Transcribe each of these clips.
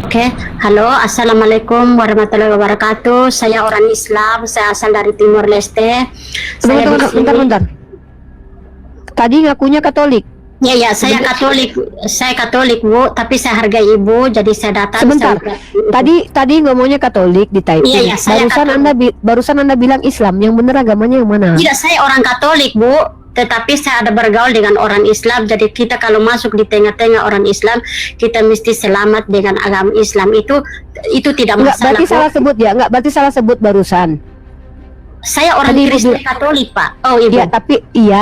Oke, halo, assalamualaikum warahmatullahi wabarakatuh. Saya orang Islam, saya asal dari Timor Leste. Saya di sini. Bentar. Tadi ngakunya Katolik. Ya, saya Katolik. Saya Katolik, Bu. Tapi saya hargai Ibu, jadi saya datang. Sebentar. Tadi ngomongnya Katolik di typing. Iya, saya barusan Anda bilang Islam. Yang benar agamanya yang mana? Tidak, saya orang Katolik, Bu. Tetapi saya ada bergaul dengan orang Islam. Jadi kita kalau masuk di tengah-tengah orang Islam, kita mesti selamat dengan agama Islam. Itu tidak masalah. Berarti salah sebut ya? Enggak, berarti salah sebut barusan. Saya orang Kristen Katolik, Pak. Oh, Ibu.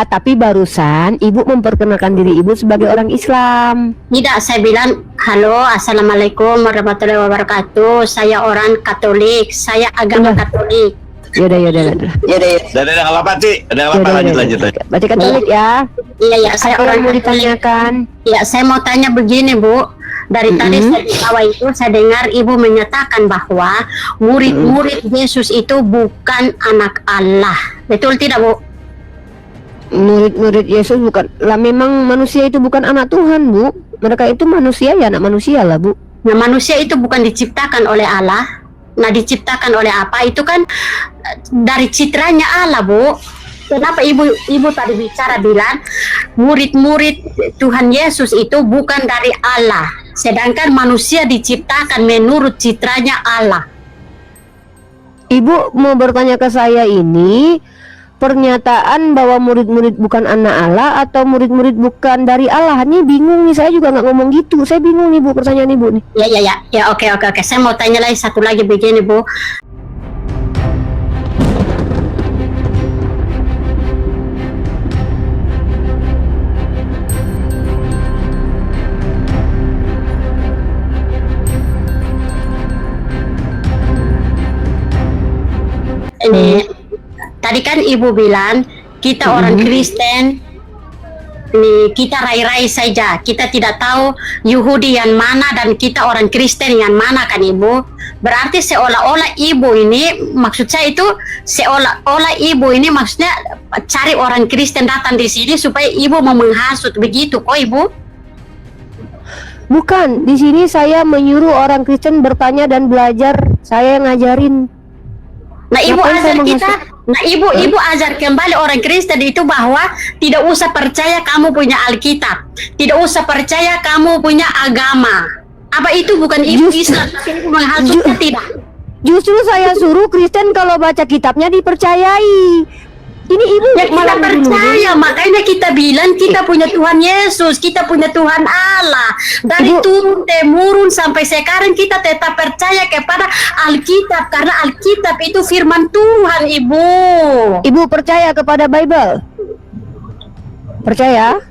Tapi barusan Ibu memperkenalkan diri Ibu sebagai orang Islam. Tidak, saya bilang, halo, assalamualaikum warahmatullahi wabarakatuh. Saya orang Katolik. Saya agama Katolik. Yaudah. Ada apa sih? Ada apa? Lanjut. Berarti Katolik ya? Iya, saya orang mau ditanyakan. Ya, saya mau tanya begini, Bu. Dari tadi saya di bawah itu saya dengar Ibu menyatakan bahwa murid-murid Yesus itu bukan anak Allah. Betul tidak, Bu? Murid-murid Yesus bukan. Lah memang manusia itu bukan anak Tuhan, Bu. Mereka itu manusia ya, anak manusia lah, Bu. Nah, manusia itu bukan diciptakan oleh Allah. Nah, diciptakan oleh apa? Itu kan dari citranya Allah, Bu. Kenapa ibu tadi bilang murid-murid Tuhan Yesus itu bukan dari Allah, sedangkan manusia diciptakan menurut citranya Allah. Ibu mau bertanya ke saya ini pernyataan bahwa murid-murid bukan anak Allah atau murid-murid bukan dari Allah. Ini bingung nih, saya juga nggak ngomong gitu. Saya bingung nih, Bu, pertanyaan Ibu nih. Ya, oke. Saya mau tanya lagi satu lagi begini, Bu. Ini tadi kan Ibu bilang kita orang Kristen, kita rai-rai saja, kita tidak tahu Yahudi yang mana dan kita orang Kristen yang mana, kan Ibu? Berarti seolah-olah Ibu ini, maksud saya itu seolah-olah Ibu ini maksudnya cari orang Kristen datang di sini supaya Ibu mau menghasut, begitu kok, Ibu? Bukan, di sini saya menyuruh orang Kristen bertanya dan belajar, saya ngajarin. Nah, Ibu ajar kita, Ibu ajar kembali orang Kristen itu bahwa tidak usah percaya kamu punya Alkitab, tidak usah percaya kamu punya agama. Apa itu bukan Islam, tapi itu menghasutnya tidak? Justru saya suruh Kristen kalau baca kitabnya dipercayai. Ini Ibu ya, kita percaya, makanya kita bilang kita punya Tuhan Yesus, kita punya Tuhan Allah. Dari turun temurun sampai sekarang kita tetap percaya kepada Alkitab, karena Alkitab itu firman Tuhan, Ibu. Ibu percaya kepada Bible? Percaya?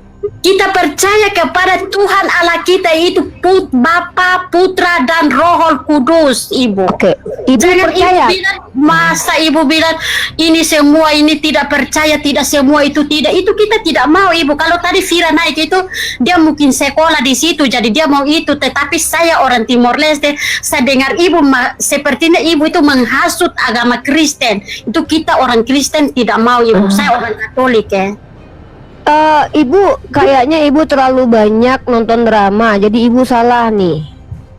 Kita percaya kepada Tuhan Allah kita itu Bapa, Putra, dan Roh Kudus, Ibu. Oke. Ibu jangan percaya. Ibu bilang, masa Ibu bilang ini semua ini tidak percaya, tidak semua itu tidak. Itu kita tidak mau, Ibu. Kalau tadi Vira naik itu, dia mungkin sekolah di situ, jadi dia mau itu. Tetapi saya orang Timor Leste, saya dengar Ibu sepertinya Ibu itu menghasut agama Kristen. Itu kita orang Kristen tidak mau, Ibu. Saya orang Katolik ya. Ibu, kayaknya Ibu terlalu banyak nonton drama, jadi Ibu salah nih.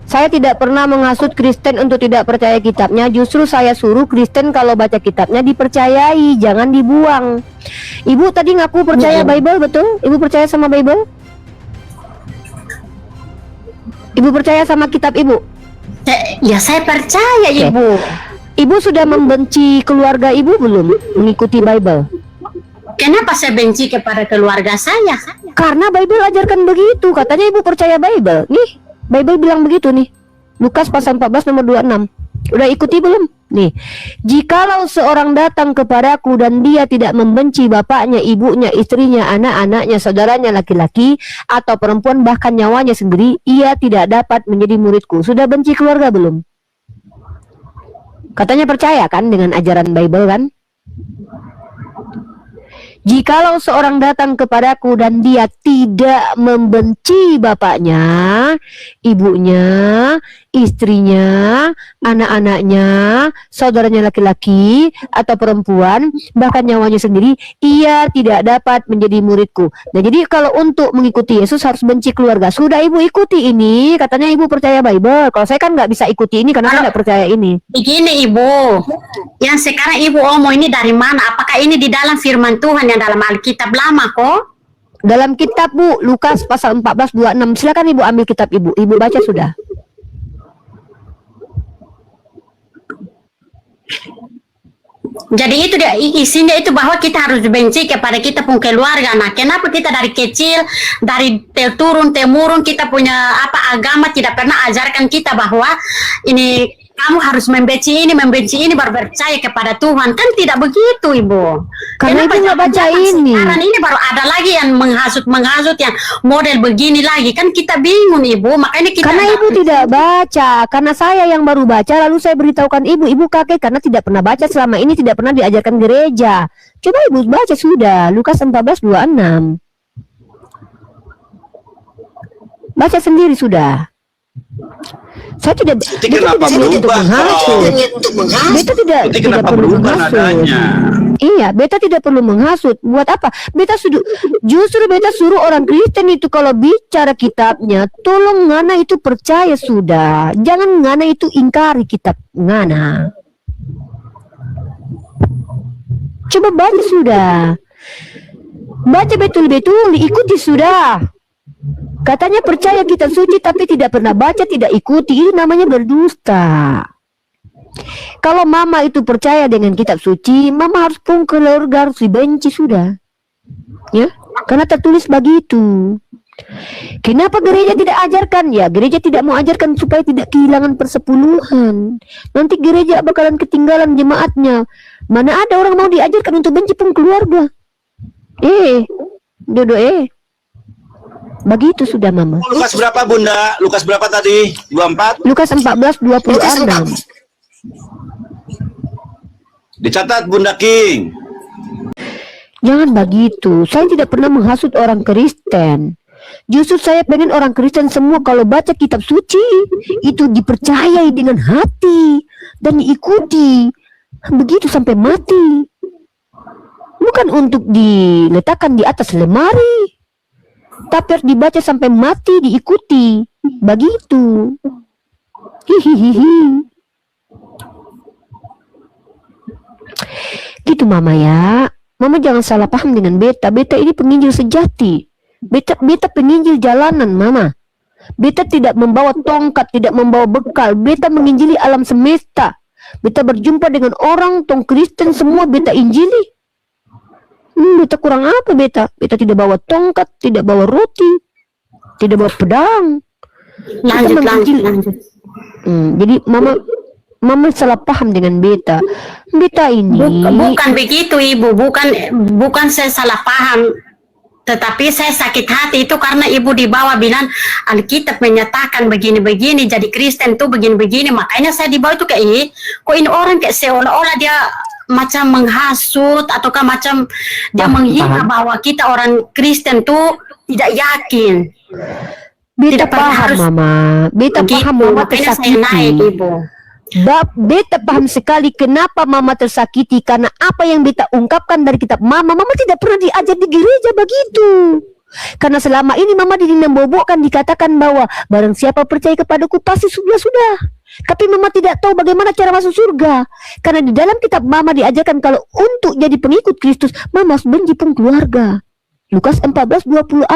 Saya tidak pernah menghasut Kristen untuk tidak percaya kitabnya. Justru saya suruh Kristen kalau baca kitabnya dipercayai, jangan dibuang. Ibu tadi ngaku percaya Bible, betul? Ibu percaya sama Bible? Ibu percaya sama kitab Ibu? Ya, saya percaya, Ibu. Ibu sudah membenci keluarga Ibu belum mengikuti Bible? Kenapa saya benci kepada keluarga saya? Karena Bible ajarkan begitu. Katanya Ibu percaya Bible. Nih, Bible bilang begitu nih. Lukas pasal 14 nomor 26. Udah ikuti belum? Nih, jikalau seorang datang kepadaku dan dia tidak membenci bapaknya, ibunya, istrinya, anak-anaknya, saudaranya laki-laki atau perempuan, bahkan nyawanya sendiri, ia tidak dapat menjadi muridku. Sudah benci keluarga belum? Katanya percaya kan dengan ajaran Bible kan? Jikalau seorang datang kepadaku dan dia tidak membenci bapaknya, ibunya, istrinya, anak-anaknya, saudaranya laki-laki atau perempuan, bahkan nyawanya sendiri, ia tidak dapat menjadi muridku. Nah, jadi kalau untuk mengikuti Yesus harus benci keluarga. Sudah ibu ikuti ini, katanya ibu percaya Bible. Kalau saya kan nggak bisa ikuti ini karena saya nggak percaya ini. Begini Ibu, yang sekarang Ibu omong ini dari mana? Apakah ini di dalam firman Tuhan yang dalam Alkitab lama kok? Dalam kitab Bu, Lukas pasal 14:26. Silakan ibu ambil kitab ibu. Ibu baca sudah. Jadi itu dia isinya itu bahwa kita harus benci kepada kita pun keluarga. Nah, kenapa kita dari kecil, dari turun temurun kita punya apa agama tidak pernah ajarkan kita bahwa ini kamu harus membenci ini baru percaya kepada Tuhan. Kan tidak begitu, Ibu. Karena Kenapa ibu nggak baca ini. Sekarang ini baru ada lagi yang menghasut yang model begini lagi. Kan kita bingung, Ibu. Makanya kita Karena ibu tidak baca. Karena saya yang baru baca, lalu saya beritahukan ibu. Ibu kaget karena tidak pernah baca selama ini, tidak pernah diajarkan gereja. Coba ibu baca sudah, Lukas 14:26. Baca sendiri sudah. Saya tidak. Beta kenapa tidak niat untuk berubah? menghasut. Beta tidak Berarti tidak kenapa perlu berubah menghasut. nadanya? Iya, beta tidak perlu menghasut. Buat apa? Justru beta suruh orang Kristen itu kalau bicara kitabnya, tolong ngana itu percaya sudah. Jangan ngana itu ingkari kitab ngana. Coba baca sudah. Baca betul-betul, ikuti sudah. Katanya percaya kitab suci tapi tidak pernah baca, tidak ikuti. Ini namanya berdusta. Kalau mama itu percaya dengan kitab suci, mama harus pun keluarga harus dibenci sudah. Ya, karena tertulis begitu. Kenapa gereja tidak ajarkan? Ya, gereja tidak mau ajarkan supaya tidak kehilangan persepuluhan. Nanti gereja bakalan ketinggalan jemaatnya. Mana ada orang mau diajarkan untuk benci pun keluarga. Begitu sudah mama. Lukas berapa Bunda? Lukas berapa tadi? 24? Lukas 14:26. Dicatat Bunda King. Jangan begitu. Saya tidak pernah menghasut orang Kristen. Justru saya pengen orang Kristen semua kalau baca kitab suci itu dipercayai dengan hati dan diikuti. Begitu sampai mati. Bukan untuk diletakkan di atas lemari. Tapi harus dibaca sampai mati, diikuti. Begitu. Hihihihi. Gitu mama ya. Mama jangan salah paham dengan beta. Beta ini penginjil sejati. Beta penginjil jalanan mama. Beta tidak membawa tongkat, tidak membawa bekal. Beta menginjili alam semesta. Beta berjumpa dengan orang tong Kristen semua beta injili. Beta kurang apa beta? Beta tidak bawa tongkat, tidak bawa roti, tidak bawa pedang. Lanjut. Jadi mama salah paham dengan beta. Beta ini Bukan begitu Ibu, bukan saya salah paham. Tetapi saya sakit hati itu karena Ibu dibawa bilang Alkitab menyatakan begini-begini, jadi Kristen tuh begini-begini. Makanya saya dibawa itu kayak kok ini orang kayak seolah-olah dia macam menghasut ataukah macam dia menghina bahwa kita orang Kristen tuh tidak yakin. beta Tidak pernah paham harus mama. Beta begitu. paham mama Makanya saya naik tersakiti. Ibu. Beta paham sekali kenapa mama tersakiti karena apa yang beta ungkapkan dari kitab mama. Mama tidak pernah diajar di gereja begitu. Karena selama ini mama dibobokkan dikatakan bahwa barang siapa percaya kepadaku pasti sudah. Tapi mama tidak tahu bagaimana cara masuk surga. Karena di dalam kitab mama diajarkan kalau untuk jadi pengikut Kristus mama harus benci pun keluarga. Lukas 14:26.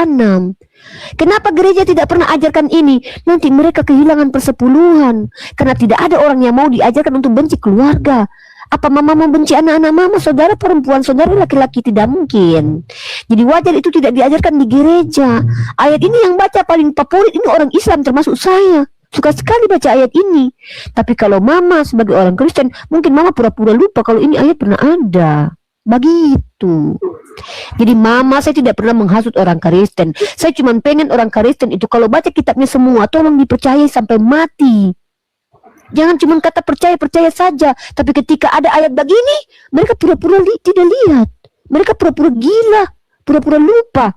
Kenapa gereja tidak pernah ajarkan ini? Nanti mereka kehilangan persepuluhan. Karena tidak ada orang yang mau diajarkan untuk benci keluarga. Apa mama mau benci anak-anak mama, saudara perempuan, saudara laki-laki? Tidak mungkin. Jadi wajar itu tidak diajarkan di gereja. Ayat ini yang baca paling favorit ini orang Islam termasuk saya. Suka sekali baca ayat ini. Tapi kalau mama sebagai orang Kristen, mungkin mama pura-pura lupa kalau ini ayat pernah ada. Begitu. Jadi mama saya tidak pernah menghasut orang Kristen. Saya cuma pengen orang Kristen itu kalau baca kitabnya semua tolong dipercayai sampai mati. Jangan cuma kata percaya saja. Tapi ketika ada ayat begini, mereka pura-pura tidak lihat. Mereka pura-pura gila, pura-pura lupa.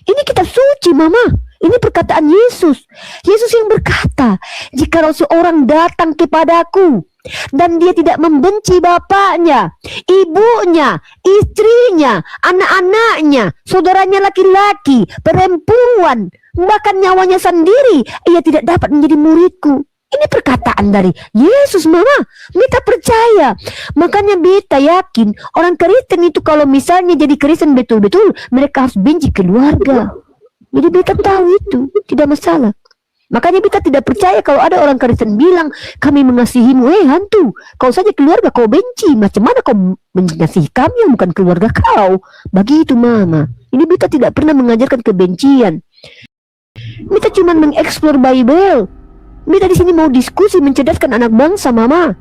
Ini kitab suci mama. Ini perkataan Yesus. Yesus yang berkata, jikalau seorang datang kepadaku dan dia tidak membenci bapaknya, ibunya, istrinya, anak-anaknya, saudaranya laki-laki, perempuan, bahkan nyawanya sendiri, ia tidak dapat menjadi muridku. Ini perkataan dari Yesus, Mama. Beta percaya. Makanya beta yakin orang Kristen itu kalau misalnya jadi Kristen betul-betul, mereka harus benci keluarga. Jadi beta tahu itu, tidak masalah. Makanya beta tidak percaya kalau ada orang Kristen bilang, kami mengasihimu. Hantu, kau saja keluarga kau benci. Macam mana kau mengasihi kami yang bukan keluarga kau? Begitu, Mama. Ini beta tidak pernah mengajarkan kebencian. Beta cuma mengeksplor Bible. Beta di sini mau diskusi mencerdaskan anak bangsa, Mama.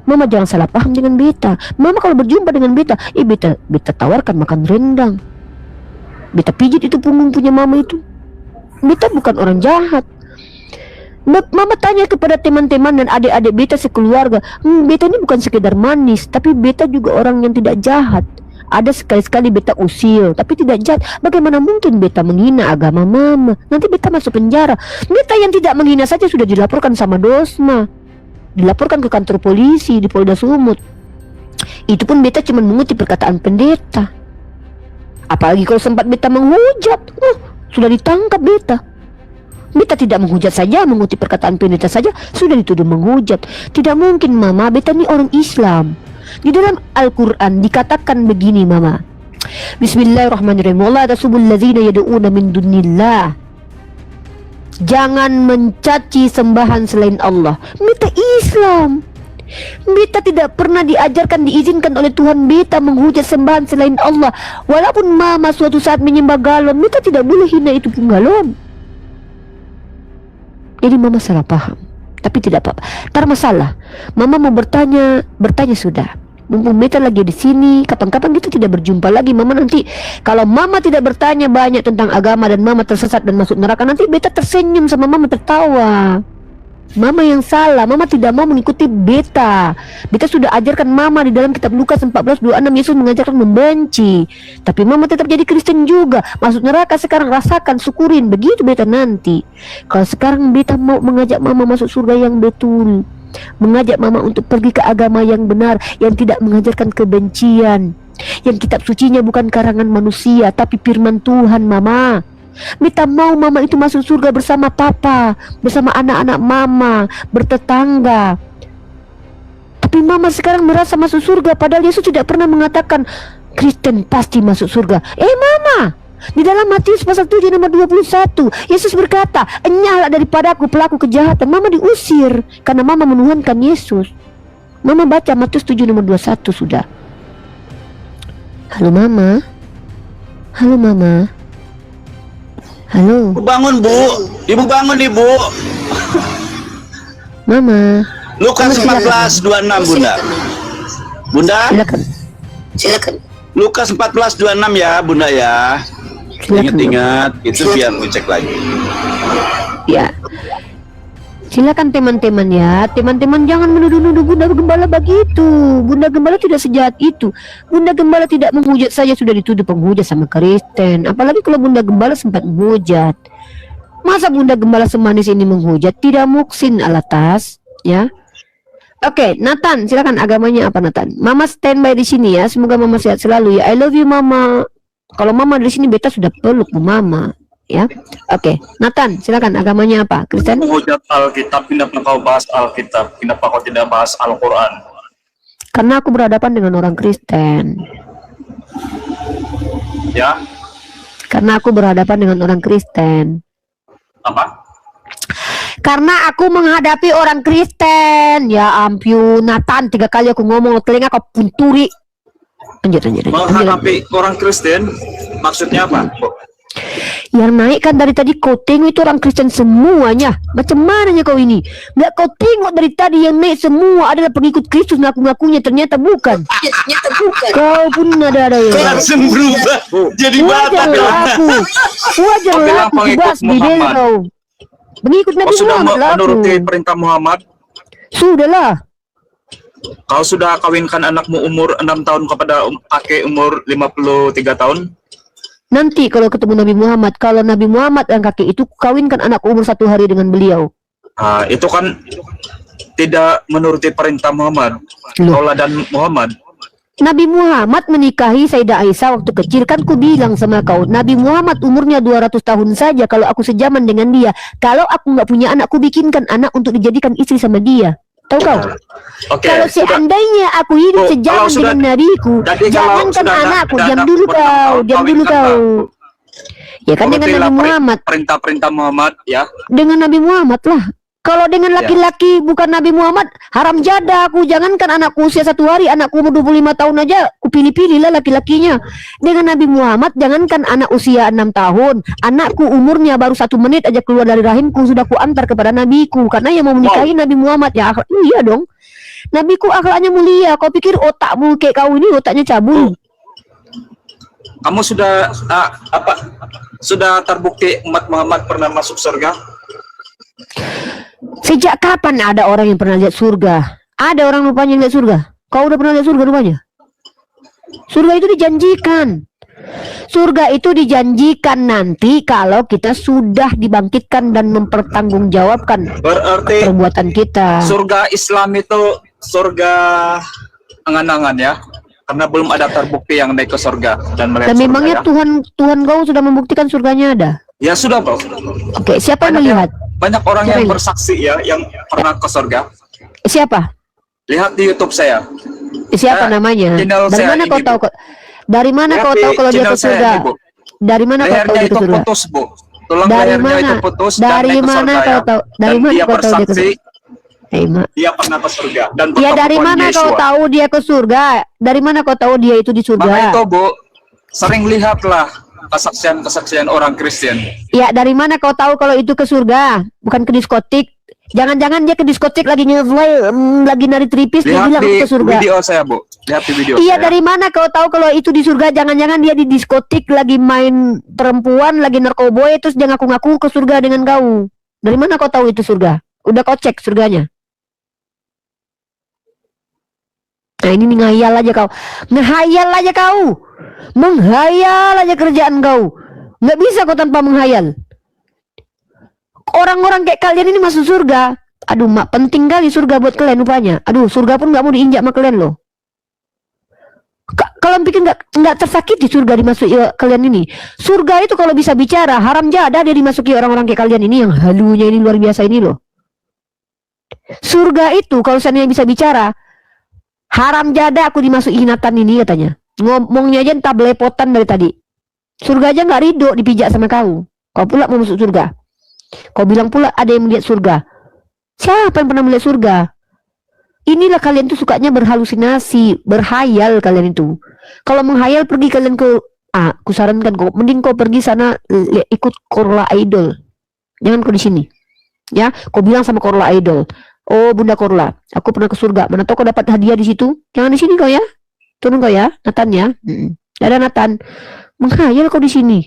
Mama jangan salah paham dengan beta. Mama kalau berjumpa dengan beta, beta tawarkan makan rendang. Beta pijit itu punggung punya Mama itu. Beta bukan orang jahat. Mama tanya kepada teman-teman dan adik-adik beta sekeluarga, beta ini bukan sekedar manis, tapi beta juga orang yang tidak jahat. Ada sekali-sekali beta usil, tapi tidak jahat. Bagaimana mungkin beta menghina agama Mama? Nanti beta masuk penjara. Beta yang tidak menghina saja sudah dilaporkan sama Dosma, dilaporkan ke kantor polisi di Polda Sumut. Itu pun beta cuma mengutip perkataan pendeta. Apalagi kalau sempat beta menghujat, sudah ditangkap beta. Beta tidak menghujat saja, mengutip perkataan pendeta saja sudah dituduh menghujat. Tidak mungkin, Mama. Beta ini orang Islam. Di dalam Al-Quran dikatakan begini, Mama. Bismillahirrahmanirrahim. Wala tasubul ladzina yad'una min dunillah. Jangan mencaci sembahan selain Allah. Beta Islam. Beta tidak pernah diajarkan, diizinkan oleh Tuhan beta menghujat sembahan selain Allah. Walaupun Mama suatu saat menyembah galon, beta tidak boleh hina itu pun galon. Jadi Mama salah paham, tapi tidak apa-apa. Tak masalah. Mama mau bertanya sudah. Mumpung beta lagi di sini, kapan-kapan kita tidak berjumpa lagi, Mama. Nanti kalau Mama tidak bertanya banyak tentang agama dan Mama tersesat dan masuk neraka, nanti beta tersenyum sama Mama, tertawa. Mama yang salah, Mama tidak mau mengikuti beta. Beta sudah ajarkan Mama di dalam kitab Lukas 14:26, Yesus mengajarkan membenci. Tapi Mama tetap jadi Kristen juga. Masuk neraka sekarang, rasakan, syukurin. Begitu beta nanti. Kalau sekarang beta mau mengajak Mama masuk surga yang betul, mengajak Mama untuk pergi ke agama yang benar, yang tidak mengajarkan kebencian, yang kitab sucinya bukan karangan manusia tapi firman Tuhan, Mama. Beta mau Mama itu masuk surga bersama Papa, bersama anak-anak Mama, bertetangga. Tapi Mama sekarang merasa masuk surga, padahal Yesus tidak pernah mengatakan Kristen pasti masuk surga. Mama, di dalam Matius pasal 7 nomor 21, Yesus berkata, enyahlah daripadaku pelaku kejahatan. Mama diusir karena Mama menuhankan Yesus. Mama baca Matius 7 nomor 21 sudah. Halo Mama. Halo Mama. Halo. Ibu bangun, Bu. Ibu bangun, Ibu. Mama. Lukas 14:26, Bunda. Bunda? Silakan. Lukas 14:26 ya, Bunda ya. Ingat-ingat, itu biar ngecek lagi. Ya. Silakan teman-teman ya. Teman-teman jangan menuduh-nuduh Bunda Gembala begitu. Bunda Gembala tidak sejahat itu. Bunda Gembala tidak menghujat saja sudah dituduh penghujat sama Kristen. Apalagi kalau Bunda Gembala sempat menghujat. Masa Bunda Gembala semanis ini menghujat? Tidak muksin alatas, ya. Oke, Nathan, silakan agamanya apa Nathan? Mama standby di sini ya. Semoga Mama sehat selalu ya. I love you Mama. Kalau Mama di sini beta sudah peluk Mama. Ya, oke. Nathan, silakan agamanya apa? Kristen? Menghujat Alkitab, kenapa kau bahas Alkitab? Kenapa kau tidak bahas Al-Quran? Karena aku berhadapan dengan orang Kristen. Ya? Karena aku berhadapan dengan orang Kristen. Apa? Karena aku menghadapi orang Kristen. Ya ampun, Nathan, 3 kali aku ngomong, telinga kau punturi. Lanjut. Menghadapi orang Kristen, maksudnya apa? Yang naik kan dari tadi kau tengok itu orang Kristen semuanya. Macam mananya kau ini? Nggak kau tengok dari tadi yang naik semua adalah pengikut Kristus, ngaku-ngakunya ternyata bukan. Kau pun ada ya. Langsung berubah jadi batak. Wajarlah aku dibahas di bela kau. Pengikut Nabi Kau sudah Muhammad lah aku. menuruti perintah Muhammad? Sudahlah. Kau sudah kawinkan anakmu umur 6 tahun kepada kakek umur 53 tahun? Nanti kalau ketemu Nabi Muhammad, kalau Nabi Muhammad yang kakek itu kawinkan anakku umur 1 hari dengan beliau. Itu kan tidak menuruti perintah Muhammad. Loh. Tauladan Muhammad. Nabi Muhammad menikahi Sayyidah Aisyah waktu kecil. Kan ku bilang sama kau, Nabi Muhammad umurnya 200 tahun saja. Kalau aku sejaman dengan dia, kalau aku nggak punya anak, aku bikinkan anak untuk dijadikan istri sama dia. Tahu kau? Oke, Kalau seandainya aku hidup sejaman dengan nabiku, jangankan anakku, diam dulu kau. Ya kan dengan Nabi Muhammad. Perintah-perintah Muhammad ya. Dengan Nabi Muhammad lah. Kalau dengan laki-laki bukan Nabi Muhammad, haram jadah aku. Jangankan anakku usia 1 hari, anakku umur 25 tahun aja, aku pilih-pilih lah laki-lakinya. Dengan Nabi Muhammad, jangankan anak usia 6 tahun, anakku umurnya baru 1 menit aja keluar dari rahimku, sudah ku antar kepada nabiku. Karena yang mau menikahi Nabi Muhammad, ya iya dong. Nabiku akhlaknya mulia. Kau pikir otakmu kayak kau ini otaknya cabul? Kamu sudah sudah terbukti umat Muhammad pernah masuk surga? Sejak kapan ada orang yang pernah lihat surga? Ada orang rupanya yang lihat surga? Kau udah pernah lihat surga rupanya? Surga itu dijanjikan. Surga itu dijanjikan nanti kalau kita sudah dibangkitkan dan mempertanggungjawabkan Berarti perbuatan kita. surga Islam itu surga angan-angan ya? Karena belum ada terbukti yang naik ke surga dan melihat Dan surga, memangnya ya? Tuhan kau sudah membuktikan surganya ada? Ya sudah, Bro. Oke, siapa yang melihat? Banyak orang Siapa yang yang- bersaksi ya yang pernah ke surga. Siapa? Lihat di YouTube saya. Siapa namanya? channel Dari saya mana ini, kau Bu. tahu? Dari mana Lihat kau di tahu kalau dia channel ke saya surga? ini, Bu. Dari mana kau tahu Lehernya dia ke itu surga? putus, Bu. Tulang Dari lehernya mana? itu putus dan Dari naik ke mana surga, kau ya. tahu? Dari Dan mana dia kau tahu dia ke bersaksi surga? dia pernah ke surga dan Ya dari bertemu mana Tuhan kau Yesua. tahu dia ke surga? Dari mana kau tahu dia itu di Maka itu, surga? Bu, sering lihatlah kesaksian-kesaksian orang Kristen. Ya dari mana kau tahu kalau itu ke surga? Bukan ke diskotik. Jangan-jangan dia ke diskotik lagi nge-fly, lagi nari tripis, dia Lihat bilang di ke surga. video saya, Bu. Lihat di video Iya, saya. dari mana kau tahu kalau itu di surga? Jangan-jangan dia di diskotik lagi main perempuan, lagi narkoboy, terus dia ngaku-ngaku ke surga dengan kau. Dari mana kau tahu itu surga? Udah kau cek surganya? Nah ini nih, ngayal aja kau. Menghayal aja kau. Menghayal aja kerjaan kau. Nggak bisa kau tanpa menghayal. Orang-orang kayak kalian ini masuk surga. Aduh mak, penting kali surga buat kalian rupanya. Aduh, surga pun nggak mau diinjak sama kalian loh. Kalian pikir nggak tersakiti surga dimasuki kalian ini? Surga itu kalau bisa bicara, haram jadah dia dimasuki orang-orang kayak kalian ini yang halunya ini luar biasa ini loh. Surga itu kalau seandainya bisa bicara, haram jadah aku dimasuki Nathan ini katanya. Ngomongnya aja entah belepotan dari tadi. Surga aja nggak ridho dipijak sama kau. Kau pula mau masuk surga. Kau bilang pula ada yang melihat surga. Siapa yang pernah melihat surga? Inilah kalian tuh sukanya berhalusinasi, berhayal kalian itu. Kalau menghayal pergi kalian ke aku sarankan kau mending kau pergi sana ikut Korla Idol. Jangan kau di sini. Ya, kau bilang sama Korla Idol. Oh, Bunda Korla, aku pernah ke surga. Mana tahu kau dapat hadiah di situ? Jangan di sini kau ya. Turun kau ya, Nathan ya. Ada Nathan. Menghayal kau di sini.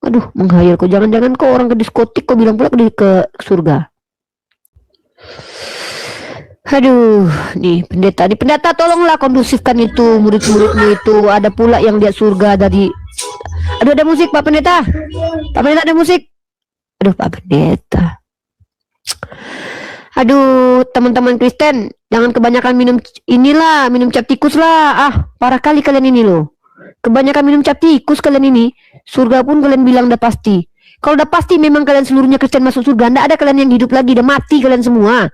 Aduh, menghayal kau. Jangan-jangan kau orang ke diskotik kau bilang pula ke surga. Aduh, nih pendeta tolonglah kondusifkan itu murid-muridmu itu. Ada pula yang lihat surga dari. Aduh, ada musik Pak Pendeta. Pak Pendeta ada musik. Aduh, Pak Pendeta. Aduh, teman-teman Kristen, jangan kebanyakan minum minum cap tikus lah. Parah kali kalian ini loh. Kebanyakan minum cap tikus kalian ini. Surga pun kalian bilang udah pasti. Kalau udah pasti memang kalian seluruhnya Kristen masuk surga, nggak ada kalian yang hidup lagi, udah mati kalian semua.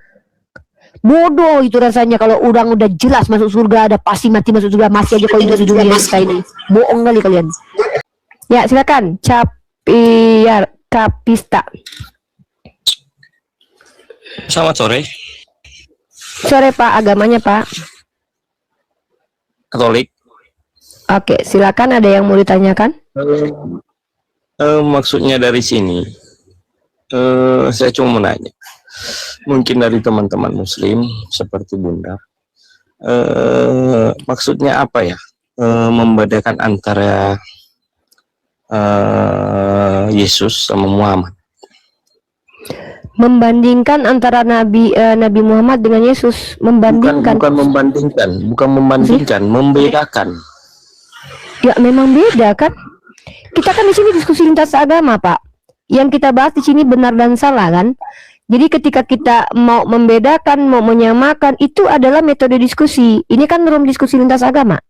Bodoh itu rasanya kalau orang udah jelas masuk surga, ada pasti mati masuk surga, masih aja kalau hidup di dunia kita ini. Bohong kali kalian. Ya silakan, Kapista. Selamat sore. Sore Pak, agamanya Pak? Katolik. Oke, silakan, ada yang mau ditanyakan? Maksudnya dari sini, saya cuma mau nanya. Mungkin dari teman-teman Muslim seperti Bunda, maksudnya apa ya? Membedakan antara Yesus sama Muhammad. Membandingkan antara Nabi Muhammad dengan Yesus, membandingkan. Bukan membandingkan, membedakan. Ya memang beda kan. Kita kan di sini diskusi lintas agama, Pak. Yang kita bahas di sini benar dan salah kan? Jadi ketika kita mau membedakan, mau menyamakan, itu adalah metode diskusi. Ini kan room diskusi lintas agama.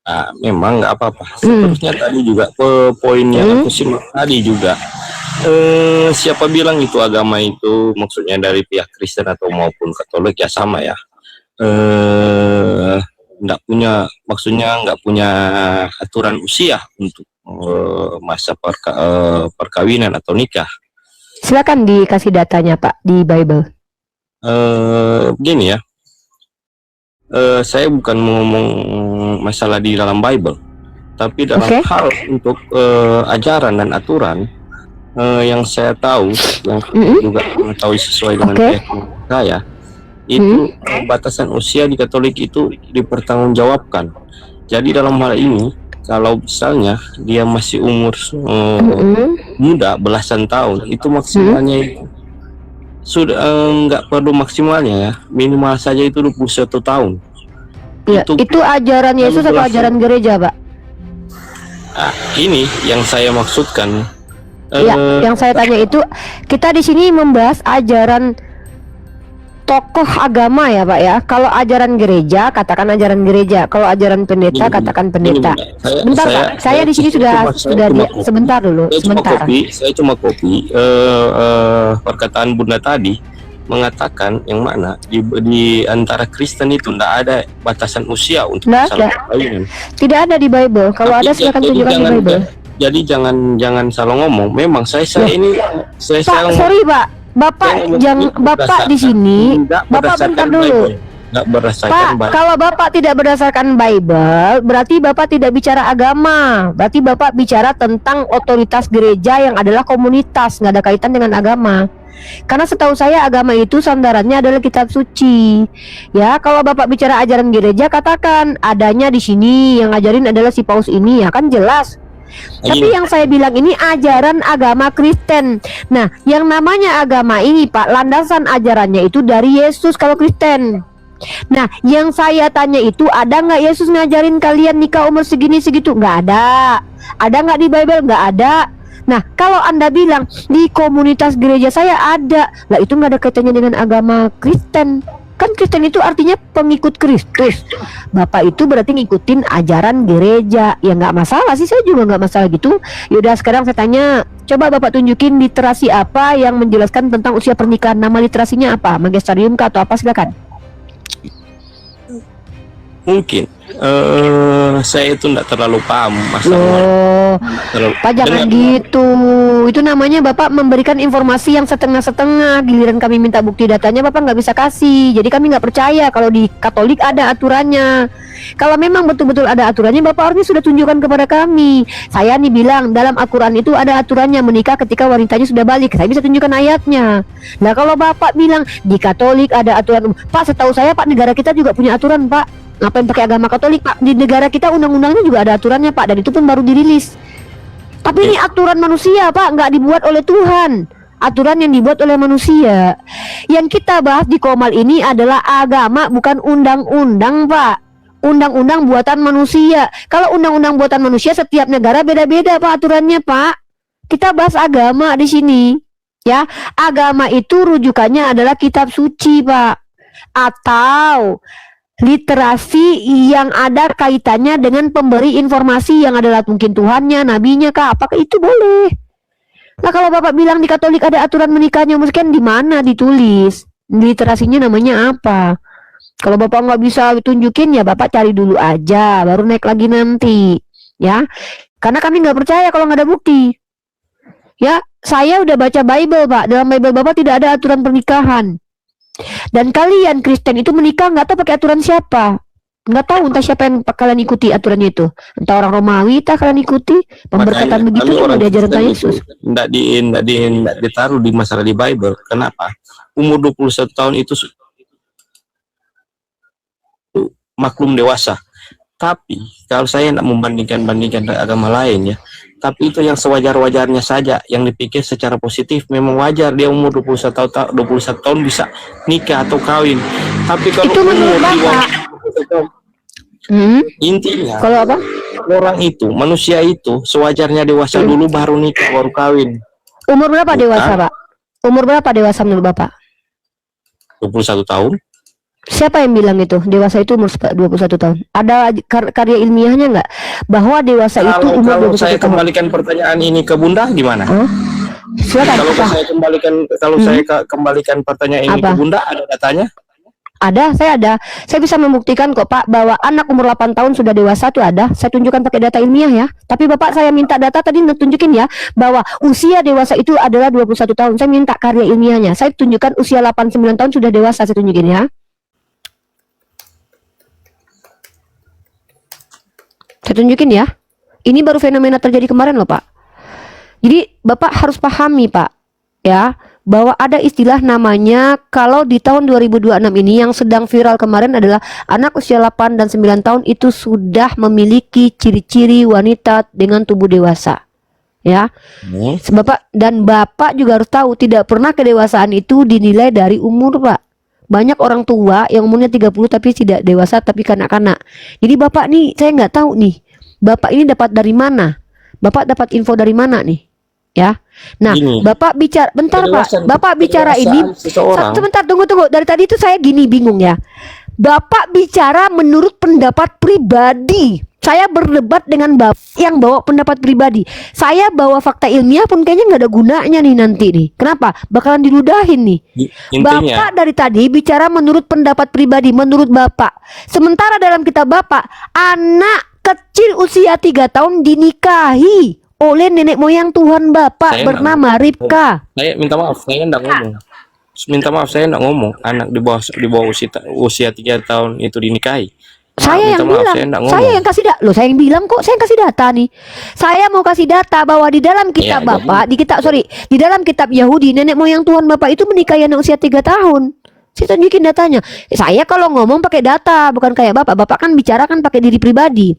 Nah, memang nggak apa-apa. Seterusnya tadi juga poinnya aku simak tadi juga. Siapa bilang itu agama itu maksudnya dari pihak Kristen atau maupun Katolik ya sama ya. Nggak punya, maksudnya nggak punya aturan usia untuk masa perkawinan atau nikah. Silakan dikasih datanya Pak di Bible. Begini ya, saya bukan ngomong masalah di dalam Bible, tapi dalam hal untuk ajaran dan aturan yang saya tahu, yang juga mengetahui sesuai dengan keyakinan saya, itu batasan usia di Katolik itu dipertanggungjawabkan. Jadi dalam hal ini, kalau misalnya dia masih umur muda belasan tahun, itu maksimalnya itu sudah nggak perlu maksimalnya ya, minimal saja itu 21 tahun. Ya, itu ajaran Yesus atau ajaran gereja, Pak? Nah, ini yang saya maksudkan. Ya, yang saya tanya itu, kita di sini membahas ajaran tokoh agama ya Pak ya. Kalau ajaran gereja, katakan ajaran gereja. Kalau ajaran pendeta, katakan pendeta. Bentar Pak, saya di sini sudah sebentar dulu, sebentar. Saya cuma copy perkataan Bunda tadi mengatakan yang mana di antara Kristen itu tidak ada batasan usia untuk perkawinan. Tidak ada di Bible. Kalau ada silakan tunjukkan di Bible. Jadi jangan salah ngomong. Memang saya ini Pak, sorry Pak. Bapak di sini, Bapak bentar dulu. Pak, kalau Bapak tidak berdasarkan Bible, berarti Bapak tidak bicara agama. Berarti Bapak bicara tentang otoritas gereja yang adalah komunitas, nggak ada kaitan dengan agama. Karena setahu saya agama itu sandarannya adalah kitab suci. Ya, kalau Bapak bicara ajaran gereja, katakan adanya di sini yang ngajarin adalah si Paus ini, ya kan jelas. Tapi yang saya bilang ini ajaran agama Kristen. Nah, yang namanya agama ini Pak, landasan ajarannya itu dari Yesus kalau Kristen. Nah, yang saya tanya itu, ada nggak Yesus ngajarin kalian nikah umur segini segitu? Nggak ada. Ada nggak di Bible? Nggak ada. Nah, kalau Anda bilang di komunitas gereja saya ada, lah itu nggak ada kaitannya dengan agama Kristen. Kan Kristen itu artinya pengikut Kristus. Bapak itu berarti ngikutin ajaran gereja. Ya nggak masalah sih, saya juga nggak masalah gitu. Yaudah sekarang saya tanya, coba Bapak tunjukin literasi apa yang menjelaskan tentang usia pernikahan. Nama literasinya apa? Magisterium kah atau apa? Silakan. Mungkin saya itu tidak terlalu paham masalah. Pak jangan gitu. Itu namanya Bapak memberikan informasi yang setengah-setengah. Giliran kami minta bukti datanya Bapak nggak bisa kasih. Jadi kami nggak percaya kalau di Katolik ada aturannya. Kalau memang betul-betul ada aturannya, Bapak harusnya sudah tunjukkan kepada kami. Saya nih bilang dalam Al-Quran itu ada aturannya menikah ketika wanitanya sudah balik. Saya bisa tunjukkan ayatnya. Nah kalau Bapak bilang di Katolik ada aturan, Pak setahu saya Pak negara kita juga punya aturan Pak. Ngapain pakai agama Katolik Pak? Di negara kita undang-undangnya juga ada aturannya Pak, dan itu pun baru dirilis. Tapi ini aturan manusia Pak, nggak dibuat oleh Tuhan. Aturan yang dibuat oleh manusia. Yang kita bahas di Komal ini adalah agama, bukan undang-undang Pak. Undang-undang buatan manusia. Kalau undang-undang buatan manusia setiap negara beda-beda Pak aturannya Pak. Kita bahas agama di sini. Ya, agama itu rujukannya adalah kitab suci Pak. Atau literasi yang ada kaitannya dengan pemberi informasi yang adalah mungkin Tuhannya, nabinya kah, apakah itu boleh? Nah kalau Bapak bilang di Katolik ada aturan menikahnya, mungkin di mana ditulis? Literasinya namanya apa? Kalau Bapak nggak bisa tunjukin ya Bapak cari dulu aja, baru naik lagi nanti, ya. Karena kami nggak percaya kalau nggak ada bukti. Ya, saya udah baca Bible Pak. Dalam Bible Bapak tidak ada aturan pernikahan. Dan kalian Kristen itu menikah nggak tahu pakai aturan siapa, nggak tahu entah siapa yang kalian ikuti aturannya itu, entah orang Romawi entah kalian ikuti pemberkatan begitu cuma diajarkan Yesus. Nggak ditaruh di masalah di Bible. Kenapa? Umur 21 tahun itu maklum dewasa. Tapi kalau saya nak membandingkan agama lain ya, tapi itu yang sewajar-wajarnya saja, yang dipikir secara positif. Memang wajar dia umur 21 tahun bisa nikah atau kawin. Tapi kalau itu menurut Bapak, Intinya Kalau apa? orang itu, manusia itu sewajarnya dewasa dulu baru nikah, baru kawin. Umur berapa Bukan. dewasa, Pak? Umur berapa dewasa menurut Bapak? 21 tahun. Siapa yang bilang itu dewasa itu umur 21 tahun? Ada karya ilmiahnya nggak bahwa dewasa itu umur Kalau 21 saya tahun? kembalikan pertanyaan ini ke Bunda gimana? Hah? Silakan. Kalau Pak. saya kembalikan kembalikan pertanyaan ini Apa? ke Bunda, ada datanya? Ada, saya ada. Saya bisa membuktikan kok Pak bahwa anak umur 8 tahun sudah dewasa tuh ada. Saya tunjukkan pakai data ilmiah ya. Tapi Bapak saya minta data tadi tunjukin ya bahwa usia dewasa itu adalah 21 tahun. Saya minta karya ilmiahnya. Saya tunjukkan usia 8-9 tahun sudah dewasa, saya tunjukin ya. Saya tunjukin ya. Ini baru fenomena terjadi kemarin loh Pak. Jadi Bapak harus pahami Pak ya, bahwa ada istilah namanya, kalau di tahun 2026 ini yang sedang viral kemarin adalah anak usia 8 dan 9 tahun itu sudah memiliki ciri-ciri wanita dengan tubuh dewasa. Ya. Bapak dan Bapak juga harus tahu tidak pernah kedewasaan itu dinilai dari umur, Pak. Banyak orang tua yang umurnya 30 tapi tidak dewasa tapi kanak-kanak. Jadi Bapak nih, saya nggak tahu nih, Bapak ini dapat dari mana? Bapak dapat info dari mana nih? Ya. Nah, Gini, Bapak bicara bentar Pak. Bapak bicara ini sebentar, tunggu. Dari tadi itu saya gini bingung ya. Bapak bicara menurut pendapat pribadi. Saya berdebat dengan Bapak yang bawa pendapat pribadi. Saya bawa fakta ilmiah pun kayaknya nggak ada gunanya nih nanti nih. Kenapa? Bakalan diludahin nih. Intinya, Bapak dari tadi bicara menurut pendapat pribadi, menurut Bapak. Sementara dalam kitab Bapak, anak kecil usia 3 tahun dinikahi oleh nenek moyang Tuhan Bapak Saya bernama Ribka. saya minta maaf, saya enggak ngomong. Minta maaf, saya enggak ngomong anak di bawah usia 3 tahun itu dinikahi. Saya yang bilang, saya yang kasih data. Loh, saya yang bilang kok, saya yang kasih data nih. Saya mau kasih data bahwa di dalam kitab Bapak, di dalam kitab Yahudi, nenek moyang Tuhan Bapak itu menikahi anak usia 3 tahun. Saya tunjukin datanya. Saya kalau ngomong pakai data, bukan kayak Bapak. Bapak kan bicara kan pakai diri pribadi.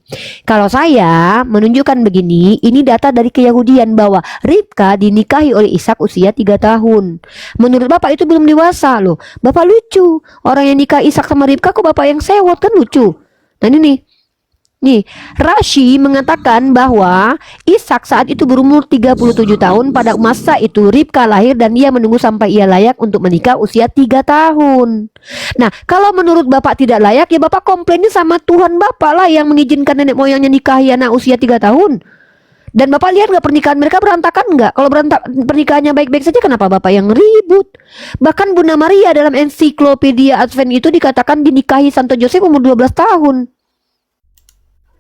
Kalau saya menunjukkan begini, ini data dari keyahudian bahwa Ribka dinikahi oleh Ishak usia 3 tahun. Menurut Bapak itu belum dewasa loh. Bapak lucu. Orang yang nikah Ishak sama Ribka kok Bapak yang sewot, kan lucu. Nah ini nih, Rashi mengatakan bahwa Ishak saat itu berumur 37 tahun. Pada masa itu Ribka lahir dan ia menunggu sampai ia layak untuk menikah usia 3 tahun. Nah, kalau menurut Bapak tidak layak, ya Bapak komplainnya sama Tuhan Bapak lah yang mengizinkan nenek moyangnya nikahi anak usia 3 tahun. Dan Bapak lihat nggak pernikahan mereka berantakan nggak? Kalau pernikahannya baik-baik saja, kenapa Bapak yang ribut? Bahkan Bunda Maria dalam ensiklopedia Advent itu dikatakan dinikahi Santo Joseph umur 12 tahun.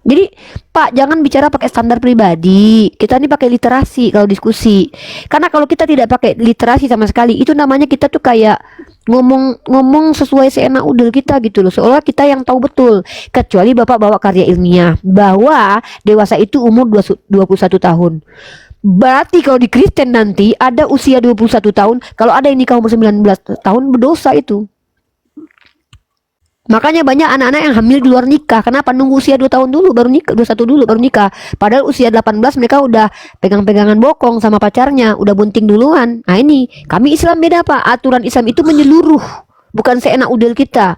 Jadi Pak, jangan bicara pakai standar pribadi. Kita ini pakai literasi kalau diskusi. Karena kalau kita tidak pakai literasi sama sekali, itu namanya kita tuh kayak ngomong sesuai seenak udel kita gitu loh. Seolah kita yang tahu betul. Kecuali Bapak bawa karya ilmiah bahwa dewasa itu umur 21 tahun. Berarti kalau di Kristen nanti ada usia 21 tahun, kalau ada yang nikah umur 19 tahun berdosa itu. Makanya banyak anak-anak yang hamil di luar nikah. Kenapa? Nunggu usia 2 tahun dulu baru nikah, 21 dulu baru nikah. Padahal usia 18 mereka udah pegang-pegangan bokong sama pacarnya, udah bunting duluan. Nah ini, kami Islam beda Pak. Aturan Islam itu menyeluruh, bukan seenak udel kita.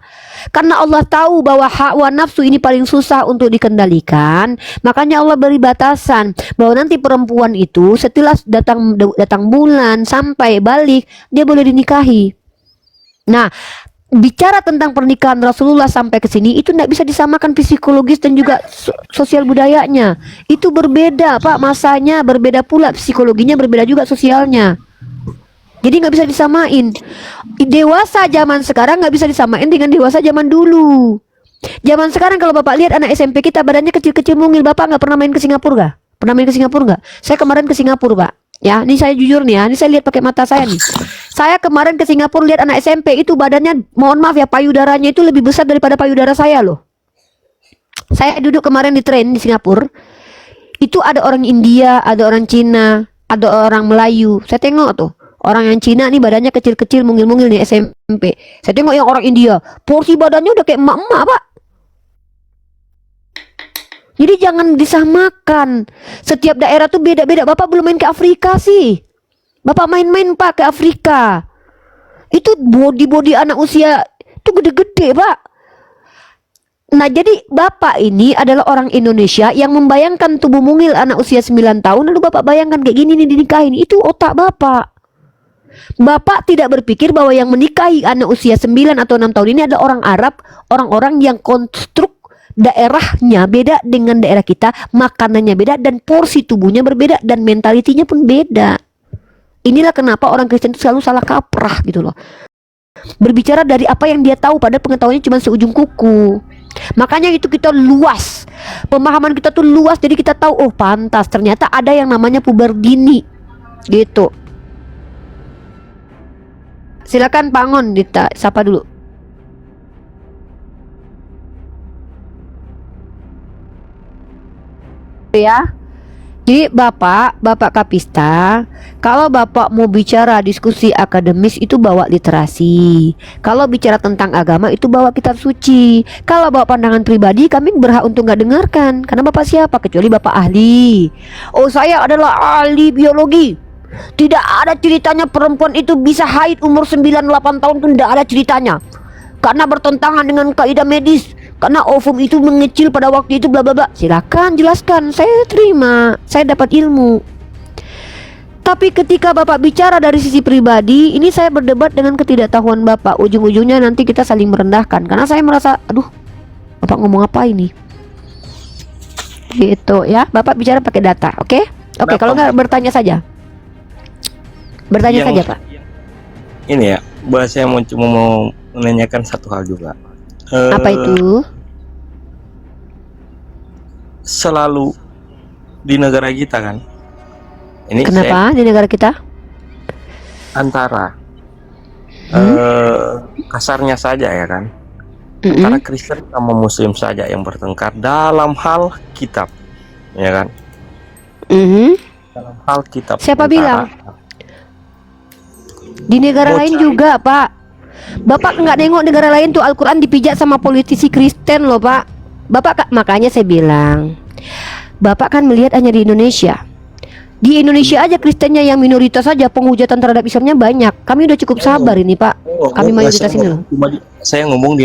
Karena Allah tahu bahwa hawa nafsu ini paling susah untuk dikendalikan. Makanya Allah beri batasan bahwa nanti perempuan itu setelah datang bulan sampai balik, dia boleh dinikahi. Nah, bicara tentang pernikahan Rasulullah sampai ke sini itu tidak bisa disamakan psikologis dan juga sosial budayanya. Itu berbeda Pak, masanya berbeda pula, psikologinya berbeda juga, sosialnya. Jadi nggak bisa disamain. Dewasa zaman sekarang nggak bisa disamain dengan dewasa zaman dulu. Zaman sekarang kalau Bapak lihat anak SMP kita badannya kecil-kecil mungil, Bapak nggak pernah main ke Singapura nggak? Pernah main ke Singapura nggak? Saya kemarin ke Singapura Pak. Ya, ini saya jujur nih ya, ini saya lihat pakai mata saya nih. Saya kemarin ke Singapura lihat anak SMP itu badannya, mohon maaf ya, payudaranya itu lebih besar daripada payudara saya loh. Saya duduk kemarin di train di Singapura, itu ada orang India, ada orang Cina, ada orang Melayu. Saya tengok tuh, orang yang Cina nih badannya kecil-kecil, mungil-mungil nih SMP. Saya tengok yang orang India, porsi badannya udah kayak emak-emak Pak. Jadi jangan disamakan. Setiap daerah tuh beda-beda. Bapak belum main ke Afrika sih. Bapak main-main Pak ke Afrika. Itu body anak usia itu gede-gede Pak. Nah, jadi bapak ini adalah orang Indonesia yang membayangkan tubuh mungil anak usia 9 tahun, lalu bapak bayangkan kayak gini nih dinikahin. Itu otak bapak. Bapak tidak berpikir bahwa yang menikahi anak usia 9 atau 6 tahun ini adalah orang Arab, orang-orang yang konstruk daerahnya beda dengan daerah kita, makanannya beda, dan porsi tubuhnya berbeda, dan mentalitinya pun beda. Inilah kenapa orang Kristen itu selalu salah kaprah gitu loh. Berbicara dari apa yang dia tahu, pada pengetahuannya cuma seujung kuku. Makanya itu kita luas, pemahaman kita tuh luas, jadi kita tahu, oh pantas ternyata ada yang namanya puber dini gitu. Silakan Pak Ngon, sapa dulu. Ya. Jadi Bapak Kapista, kalau Bapak mau bicara diskusi akademis itu bawa literasi. Kalau bicara tentang agama itu bawa kitab suci. Kalau bawa pandangan pribadi, kami berhak untuk nggak dengarkan. Karena Bapak siapa? Kecuali Bapak ahli. Oh, saya adalah ahli biologi. Tidak ada ceritanya perempuan itu bisa haid umur 9-8 tahun, pun tidak ada ceritanya. Karena bertentangan dengan kaidah medis. Karena ovum itu mengecil pada waktu itu bla bla bla. Silakan jelaskan, saya terima, saya dapat ilmu. Tapi ketika Bapak bicara dari sisi pribadi, ini saya berdebat dengan ketidaktahuan Bapak. Ujung-ujungnya nanti kita saling merendahkan. Karena saya merasa, aduh, Bapak ngomong apa ini? Gitu ya, Bapak bicara pakai data, oke? Oke, kalau nggak bertanya saja. Bertanya saja, Pak. Ini ya, saya cuma mau menanyakan satu hal juga. Apa itu? Selalu di negara kita kan. Ini kenapa di negara kita? Antara kasarnya saja ya kan. Antara Kristen sama Muslim saja yang bertengkar dalam hal kitab, ya kan? Dalam hal kitab. Siapa bilang? Di negara lain juga, Pak. Bapak nggak nengok negara lain tuh Al-Quran dipijak sama politisi Kristen loh, Pak. Bapak, makanya saya bilang, Bapak kan melihat hanya di Indonesia. Di Indonesia aja Kristennya yang minoritas saja, penghujatan terhadap Islamnya banyak. Kami udah cukup sabar ini, Pak. Kami mayoritas ini loh. Saya ngomong di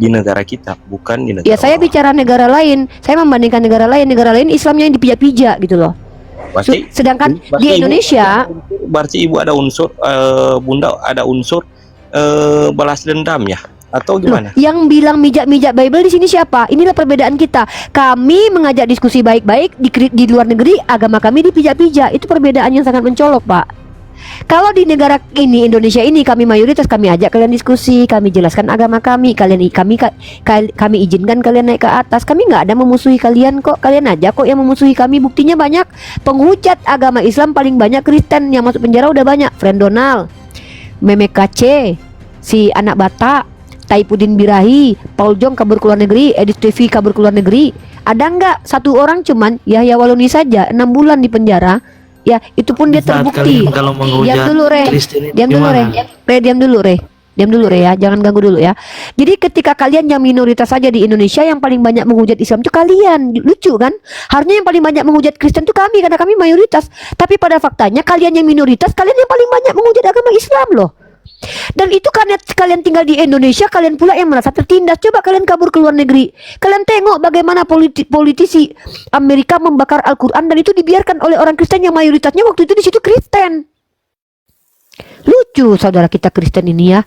negara kita, bukan di negara. Ya, saya bicara negara lain. Saya membandingkan negara lain Islamnya yang dipijak-pijak gitu loh. Sedangkan di Indonesia, berarti Ibu ada unsur, Bunda ada unsur balas dendam ya, atau gimana? Loh, yang bilang mijak-mijak Bible di sini siapa? Inilah perbedaan kita. Kami mengajak diskusi baik-baik, di luar negeri agama kami dipijak-pijak. Itu perbedaan yang sangat mencolok, Pak. Kalau di negara ini, Indonesia ini, kami mayoritas, kami ajak kalian diskusi, kami jelaskan agama kami, kami izinkan kalian naik ke atas. Kami nggak ada memusuhi kalian kok. Kalian aja kok yang memusuhi kami. Buktinya banyak penghujat agama Islam, paling banyak Kristen yang masuk penjara udah banyak. Friend Donald, Meme KC, si anak Batak, Taipudin Birahi, Paul Jong kabur ke luar negeri, Edith TV kabur ke luar negeri. Ada nggak satu orang cuman Yahya Waloni saja 6 bulan di penjara? Ya, itu pun dia terbukti. Diam dulu, Re. Diam dulu, Re ya. Jangan ganggu dulu ya. Jadi ketika kalian yang minoritas saja di Indonesia yang paling banyak menghujat Islam itu kalian. Lucu kan? Harusnya yang paling banyak menghujat Kristen itu kami, karena kami mayoritas. Tapi pada faktanya kalian yang minoritas, kalian yang paling banyak menghujat agama Islam loh. Dan itu karena kalian tinggal di Indonesia, kalian pula yang merasa tertindas. Coba kalian kabur ke luar negeri, kalian tengok bagaimana politisi Amerika membakar Al-Quran, dan itu dibiarkan oleh orang Kristen yang mayoritasnya waktu itu di situ Kristen. Lucu saudara kita Kristen ini ya.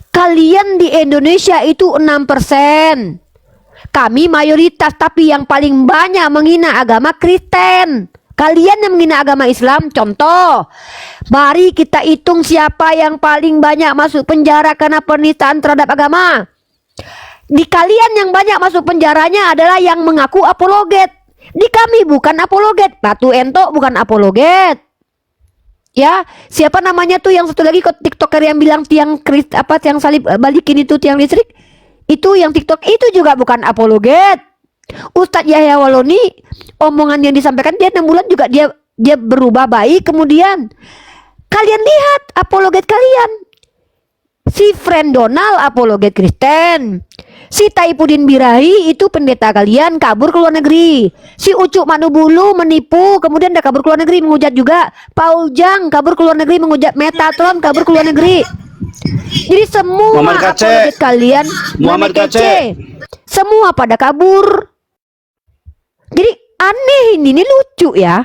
Kalian di Indonesia itu 6%, kami mayoritas, tapi yang paling banyak menghina agama Kristen. Kalian yang menghina agama Islam. Contoh, mari kita hitung siapa yang paling banyak masuk penjara karena penistaan terhadap agama. Di kalian yang banyak masuk penjaranya adalah yang mengaku apologet. Di kami bukan apologet. Ratu Ento bukan apologet. Ya, siapa namanya tuh yang satu lagi TikToker yang bilang tiang salib balikin itu tiang listrik? Itu yang TikTok itu juga bukan apologet. Ustadz Yahya Waloni, omongan yang disampaikan dia 6 bulan juga dia berubah baik. Kemudian kalian lihat apologet kalian, si Friend Donald apologet Kristen, si Taipudin Birahi itu pendeta kalian kabur ke luar negeri, si Ucuk Manubulu menipu kemudian dia kabur ke luar negeri menghujat juga, Paul Jang kabur ke luar negeri menghujat, Metatron kabur ke luar negeri. Jadi semua Muhammad Kace. apologet kalian Muhammad Kace. semua pada kabur. Jadi aneh ini lucu ya.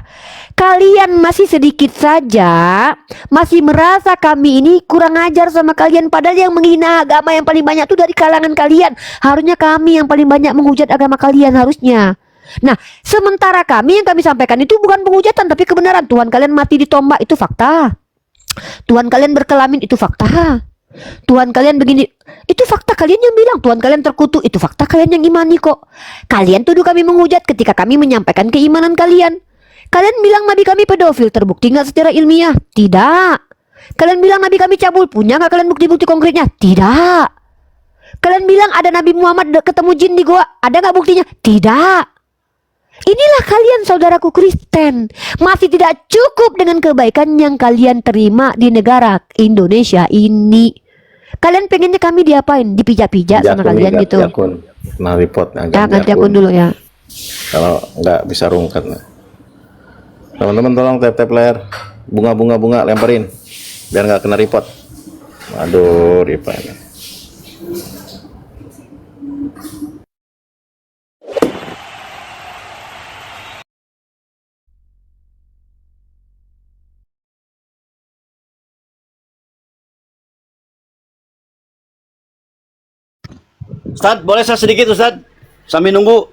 Kalian masih sedikit saja masih merasa kami ini kurang ajar sama kalian, padahal yang menghina agama yang paling banyak tuh dari kalangan kalian. Harusnya kami yang paling banyak menghujat agama kalian harusnya. Nah, sementara kami yang kami sampaikan itu bukan penghujatan tapi kebenaran. Tuhan kalian mati ditombak itu fakta. Tuhan kalian berkelamin itu fakta. Tuhan kalian begini itu fakta. Kalian yang bilang Tuhan kalian terkutuk itu fakta. Kalian yang imani kok. Kalian tuduh kami menghujat ketika kami menyampaikan keimanan kalian. Kalian bilang nabi kami pedofil, terbukti nggak secara ilmiah? Tidak. Kalian bilang nabi kami cabul, punya nggak kalian bukti-bukti konkretnya? Tidak. Kalian bilang ada Nabi Muhammad ketemu jin di goa, ada nggak buktinya? Tidak. Inilah kalian saudaraku Kristen, masih tidak cukup dengan kebaikan yang kalian terima di negara Indonesia ini. Kalian pengennya kami diapain? Dipijak-pijak sama kalian gitu. Jakun. Nah, report Ya, ganti akun dulu ya. Kalau nggak bisa rungkat. Nah. Teman-teman tolong tap layar. Bunga lemparin. Biar nggak kena report. Aduh, report. Ustaz, boleh saya sedikit Ustaz? Sambil nunggu.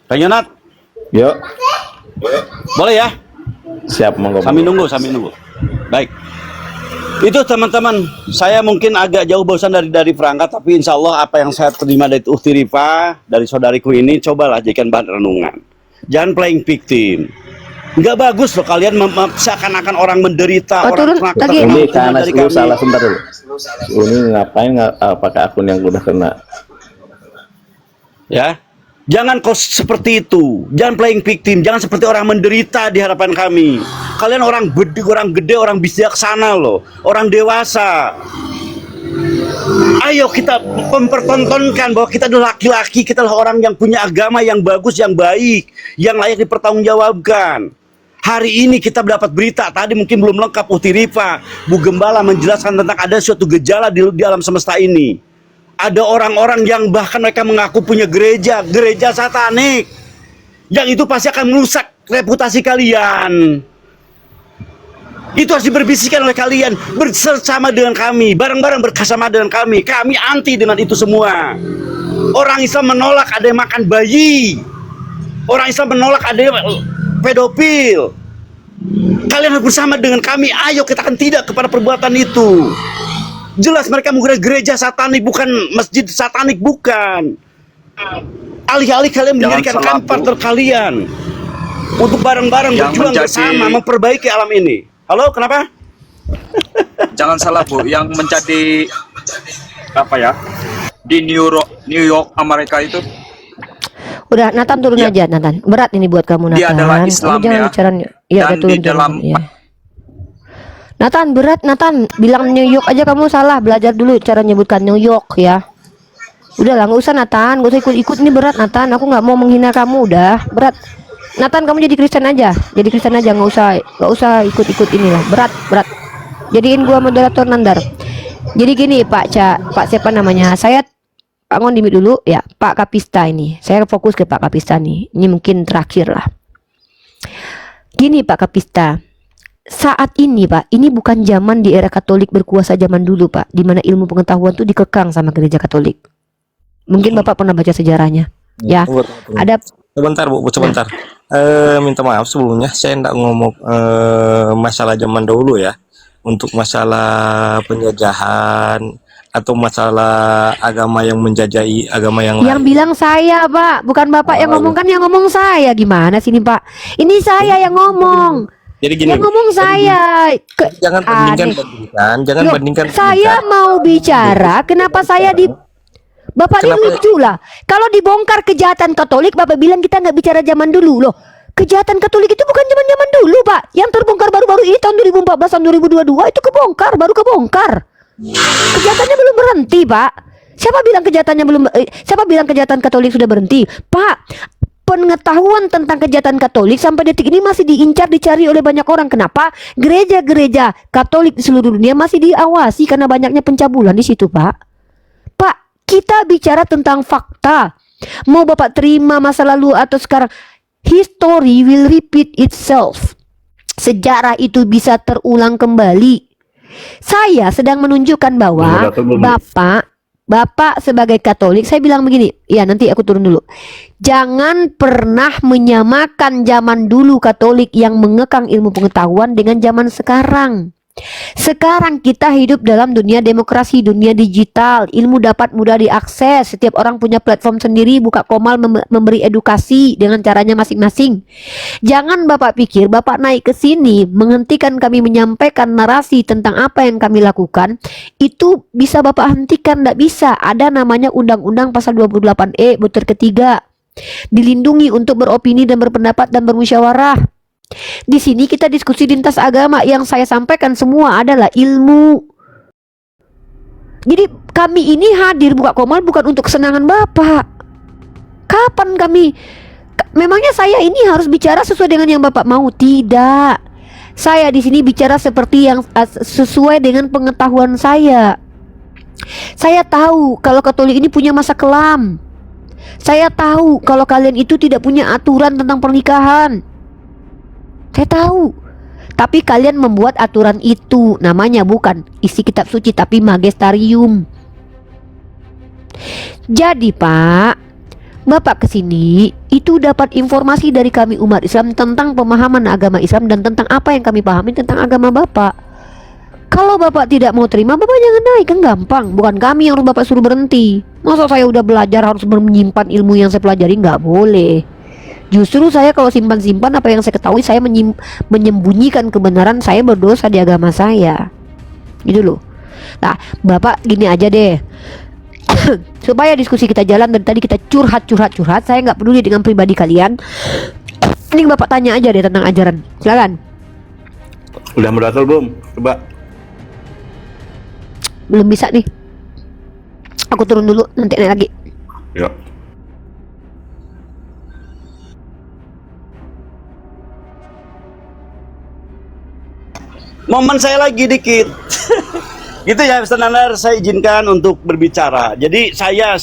Kang Yonat, Yuk, boleh ya? siap monggo. Sambil nunggu. Baik. Itu teman-teman, saya mungkin agak jauh bosan dari perangkat, tapi insya Allah apa yang saya terima dari Ukhti Rifa, dari saudariku ini, cobalah jadikan bahan renungan. Jangan playing victim. Nggak bagus loh kalian seakan-akan orang menderita, orang turun lagi. Ini karena lu salah sebentar dulu. Ini ngapain pakai akun yang udah kena? Ya, jangan kau seperti itu. Jangan playing victim. Jangan seperti orang menderita di hadapan kami. Kalian orang gede, orang bijaksana loh, orang dewasa. Ayo kita mempertontonkan bahwa kita adalah laki-laki, kita adalah orang yang punya agama yang bagus, yang baik, yang layak dipertanggungjawabkan. Hari ini kita mendapat berita, tadi mungkin belum lengkap, Ukhti Rifa, Bu Gembala menjelaskan tentang ada suatu gejala di alam semesta ini. Ada orang-orang yang bahkan mereka mengaku punya gereja satanik. Yang itu pasti akan merusak reputasi kalian. Itu harus diberbisikan oleh kalian bersama dengan kami, bareng-bareng bersama dengan kami. Kami anti dengan itu semua. Orang Islam menolak ada yang makan bayi. Orang Islam menolak ada yang pedofil. Kalian harus bersama dengan kami. Ayo kita akan tidak kepada perbuatan itu. Jelas mereka menggunakan gereja satanik, bukan masjid satanik, bukan. Alih-alih kalian menjadikan kami partner kalian untuk bareng-bareng berjuang bersama memperbaiki alam ini. Halo, kenapa? Jangan salah Bu, yang menjadi apa ya di New York Amerika itu. Udah, Nathan turun aja, Nathan. Berat ini buat kamu, Nathan. Dia adalah Islam jangan ya. bicara, ya Dan di dalam ya. Nathan, berat Nathan. Bilang New York aja kamu salah. Belajar dulu cara nyebutkan New York ya. Udah lah, nggak usah Nathan. Nggak usah ikut-ikut, ini berat Nathan. Aku nggak mau menghina kamu, udah berat. Nathan, kamu jadi Kristen aja. Jadi Kristen aja, nggak usah ikut-ikut inilah. Berat. Jadiin gua moderator Nandar. Jadi gini Pak siapa namanya? Saya bangun dimit dulu ya, Pak Kapista ini. Saya fokus ke Pak Kapista nih. Ini mungkin terakhir lah. Gini Pak Kapista, saat ini Pak, ini bukan zaman di era Katolik berkuasa zaman dulu Pak, di mana ilmu pengetahuan tuh dikekang sama gereja Katolik. Mungkin Bapak pernah baca sejarahnya. Ya, ada. Sebentar Bu, sebentar. Minta maaf sebelumnya, saya tidak ngomong masalah zaman dahulu ya. Untuk masalah penjajahan atau masalah agama yang menjajahi agama yang lain. Yang bilang saya Pak, bukan Bapak yang ngomong, kan yang ngomong saya. Gimana sini Pak? Ini saya yang ngomong. Jadi gini, yang ngomong saya. Jangan bandingkan. Saya mau bicara, kenapa saya di Bapak ini lucu lah. Kalau dibongkar kejahatan Katolik, Bapak bilang kita nggak bicara zaman dulu loh. Kejahatan Katolik itu bukan zaman dulu Pak. Yang terbongkar baru-baru ini tahun 2014 tahun 2022 itu baru kebongkar. Kejahatannya belum berhenti Pak. Siapa bilang kejahatan Katolik sudah berhenti? Pak, pengetahuan tentang kejahatan Katolik sampai detik ini masih diincar, dicari oleh banyak orang. Kenapa? Gereja-gereja Katolik di seluruh dunia masih diawasi karena banyaknya pencabulan di situ, Pak. Pak, kita bicara tentang fakta. Mau Bapak terima masa lalu atau sekarang, history will repeat itself. Sejarah itu bisa terulang kembali. Saya sedang menunjukkan bahwa Bapak sebagai Katolik, saya bilang begini, ya nanti aku turun dulu. Jangan pernah menyamakan zaman dulu Katolik yang mengekang ilmu pengetahuan dengan zaman sekarang. Sekarang kita hidup dalam dunia demokrasi, dunia digital. Ilmu dapat mudah diakses. Setiap orang punya platform sendiri. Buka Komal memberi edukasi dengan caranya masing-masing. Jangan Bapak pikir Bapak naik ke sini menghentikan kami menyampaikan narasi tentang apa yang kami lakukan, itu bisa Bapak hentikan. Tidak bisa. Ada namanya Undang-Undang Pasal 28E butir ketiga. Dilindungi untuk beropini dan berpendapat dan bermusyawarah. Di sini kita diskusi lintas agama. Yang saya sampaikan semua adalah ilmu. Jadi kami ini hadir Buka Komal bukan untuk kesenangan Bapak. Kapan kami memangnya saya ini harus bicara sesuai dengan yang Bapak mau? Tidak. Saya di sini bicara seperti yang sesuai dengan pengetahuan saya. Saya tahu kalau Katolik ini punya masa kelam. Saya tahu kalau kalian itu tidak punya aturan tentang pernikahan. Saya tahu. Tapi kalian membuat aturan itu. Namanya bukan isi kitab suci, tapi magisterium. Jadi Pak, Bapak kesini itu dapat informasi dari kami umat Islam tentang pemahaman agama Islam dan tentang apa yang kami pahami tentang agama Bapak. Kalau Bapak tidak mau terima, Bapak jangan naik, kan gampang. Bukan kami yang harus Bapak suruh berhenti. Masa saya udah belajar harus menyimpan ilmu yang saya pelajari? Nggak boleh. Justru saya kalau simpan-simpan apa yang saya ketahui, saya menyembunyikan kebenaran, saya berdosa di agama saya. Gitu loh. Nah, Bapak gini aja deh. Supaya diskusi kita jalan, dari tadi kita curhat, saya nggak peduli dengan pribadi kalian. Ini Bapak tanya aja deh tentang ajaran. Silakan. Udah mendaftar belum? Coba. Belum bisa nih. Aku turun dulu, nanti naik lagi. Ya. Momen saya lagi dikit. Gitu ya, Mr. Nandar, saya izinkan untuk berbicara. Jadi saya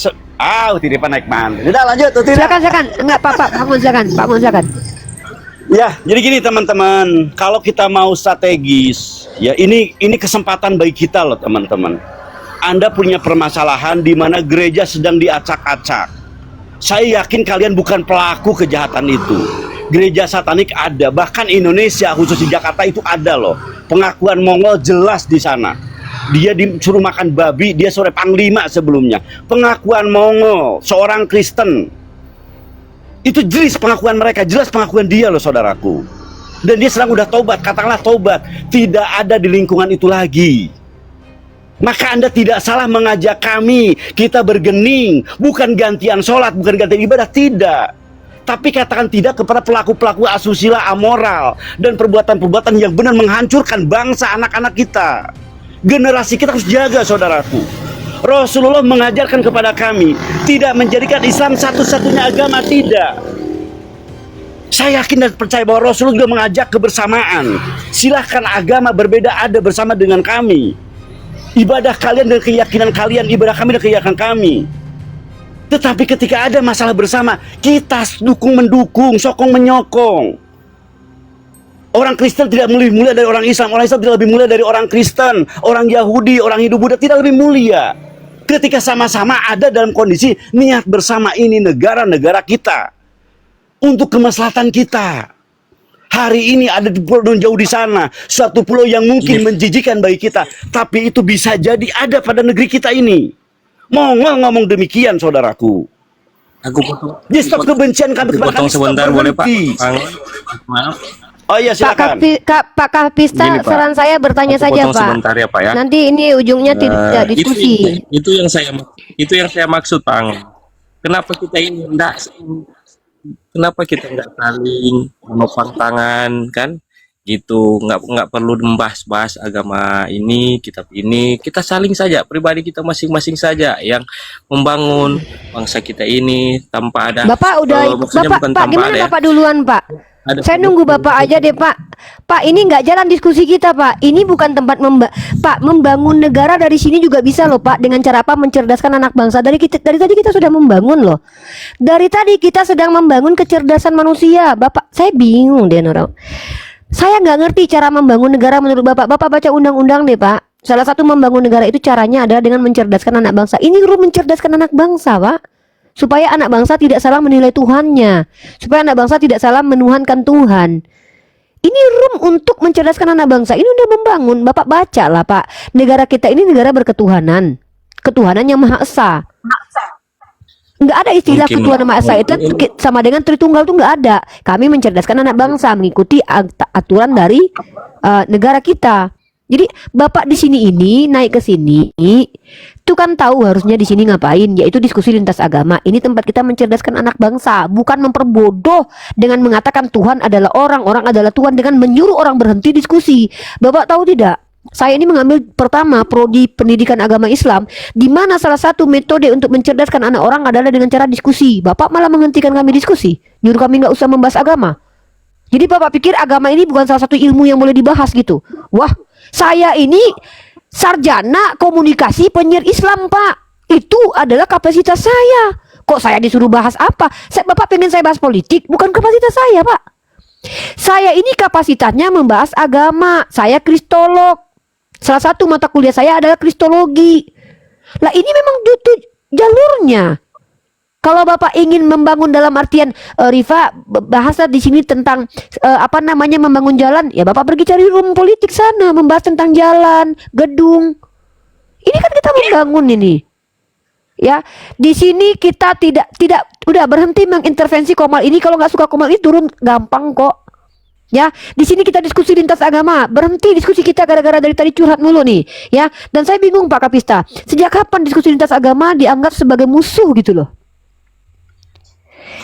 titipan naik man. Udah lanjut tuh, Silakan. Enggak, Pak Mun silakan. Ya, jadi gini teman-teman, kalau kita mau strategis, ya ini kesempatan bagi kita loh teman-teman. Anda punya permasalahan di mana gereja sedang diacak-acak. Saya yakin kalian bukan pelaku kejahatan itu. Gereja satanik ada, bahkan Indonesia khusus di Jakarta itu ada loh. Pengakuan Mongol jelas di sana. Dia disuruh makan babi, dia sore panglima sebelumnya. Pengakuan Mongol, seorang Kristen. Itu jelas pengakuan mereka, jelas pengakuan dia loh saudaraku. Dan dia sedang udah tobat, katakanlah tobat. Tidak ada di lingkungan itu lagi. Maka Anda tidak salah mengajak kami, kita bergening. Bukan gantian sholat, bukan gantian ibadah, tidak. Tapi katakan tidak kepada pelaku-pelaku asusila, amoral, dan perbuatan-perbuatan yang benar menghancurkan bangsa anak-anak kita. Generasi kita harus jaga saudaraku. Rasulullah mengajarkan kepada kami tidak menjadikan Islam satu-satunya agama, tidak. Saya yakin dan percaya bahwa Rasulullah juga mengajak kebersamaan. Silahkan agama berbeda ada bersama dengan kami. Ibadah kalian dan keyakinan kalian, ibadah kami dan keyakinan kami. Tetapi ketika ada masalah bersama, kita mendukung, sokong menyokong. Orang Kristen tidak lebih mulia dari orang Islam, orang Islam tidak lebih mulia dari orang Kristen, orang Yahudi, orang Hindu, Buddha tidak lebih mulia. Ketika sama-sama ada dalam kondisi niat bersama ini negara-negara kita untuk kemaslahatan kita. Hari ini ada di pulau jauh di sana, suatu pulau yang mungkin menjijikan bagi kita, tapi itu bisa jadi ada pada negeri kita ini. Mongol ngomong demikian, saudaraku. Aku potong. Jadi stop kebencian kami kepada kami. Sebentar boleh Pak? Maaf. Oh iya silakan. Pak Kapista, Gini, Pak. saran saya bertanya Aku saja potong Pak. sebentar ya Pak ya. Nanti ini ujungnya tidak diskusi. Itu yang saya maksud Bang. Kenapa kita ini kenapa kita enggak saling menopang tangan kan? gitu. Nggak perlu membahas-bahas agama ini, kitab ini. Kita saling saja, pribadi kita masing-masing saja yang membangun bangsa kita ini tanpa ada Bapak udah, maksudnya Bapak, bukan Pak, tanpa gimana ada ya. Bapak duluan, Pak? Ada Saya nunggu Bapak aja deh, Pak. Pak, ini nggak jalan diskusi kita, Pak. Ini bukan tempat Pak, membangun negara dari sini juga bisa loh, Pak. Dengan cara apa? Mencerdaskan anak bangsa. Dari tadi kita sudah membangun loh. Dari tadi kita sedang membangun kecerdasan manusia, Bapak. Saya bingung deh, orang. Saya nggak ngerti cara membangun negara menurut Bapak. Bapak baca undang-undang deh, Pak. Salah satu membangun negara itu caranya adalah dengan mencerdaskan anak bangsa. Ini mencerdaskan anak bangsa, Pak. Supaya anak bangsa tidak salah menilai Tuhannya. Supaya anak bangsa tidak salah menuhankan Tuhan. Ini room untuk mencerdaskan anak bangsa. Ini udah membangun. Bapak baca lah, Pak. Negara kita ini negara berketuhanan. Ketuhanan yang Maha Esa. Nggak ada istilah Mungkin ketuhanan Maha Esa itu sama dengan Tritunggal tuh nggak ada. Kami mencerdaskan anak bangsa mengikuti aturan dari negara kita. Jadi Bapak di sini ini naik ke sini itu kan tahu harusnya di sini ngapain, yaitu diskusi lintas agama. Ini tempat kita mencerdaskan anak bangsa, bukan memperbodoh dengan mengatakan Tuhan adalah orang adalah Tuhan dengan menyuruh orang berhenti diskusi. Bapak tahu tidak? Saya ini mengambil pertama prodi pendidikan agama Islam, di mana salah satu metode untuk mencerdaskan anak orang adalah dengan cara diskusi. Bapak malah menghentikan kami diskusi, nyuruh kami nggak usah membahas agama. Jadi Bapak pikir agama ini bukan salah satu ilmu yang boleh dibahas gitu? Wah, saya ini sarjana komunikasi penyiar Islam, Pak. Itu adalah kapasitas saya. Kok saya disuruh bahas apa? Bapak pengen saya bahas politik, bukan kapasitas saya, Pak. Saya ini kapasitasnya membahas agama. Saya kristolog. Salah satu mata kuliah saya adalah kristologi. Lah ini memang jalurnya. Kalau Bapak ingin membangun dalam artian Rifa bahasa di sini tentang membangun jalan, ya Bapak pergi cari room politik sana membahas tentang jalan, gedung. Ini kan kita membangun ini. Ya, di sini kita tidak udah berhenti mengintervensi Komal ini. Kalau nggak suka Komal ini turun gampang kok. Ya, di sini kita diskusi lintas agama. Berhenti diskusi kita gara-gara dari tadi curhat mulu nih, ya. Dan saya bingung Pak Kapista. Sejak kapan diskusi lintas agama dianggap sebagai musuh gitu loh?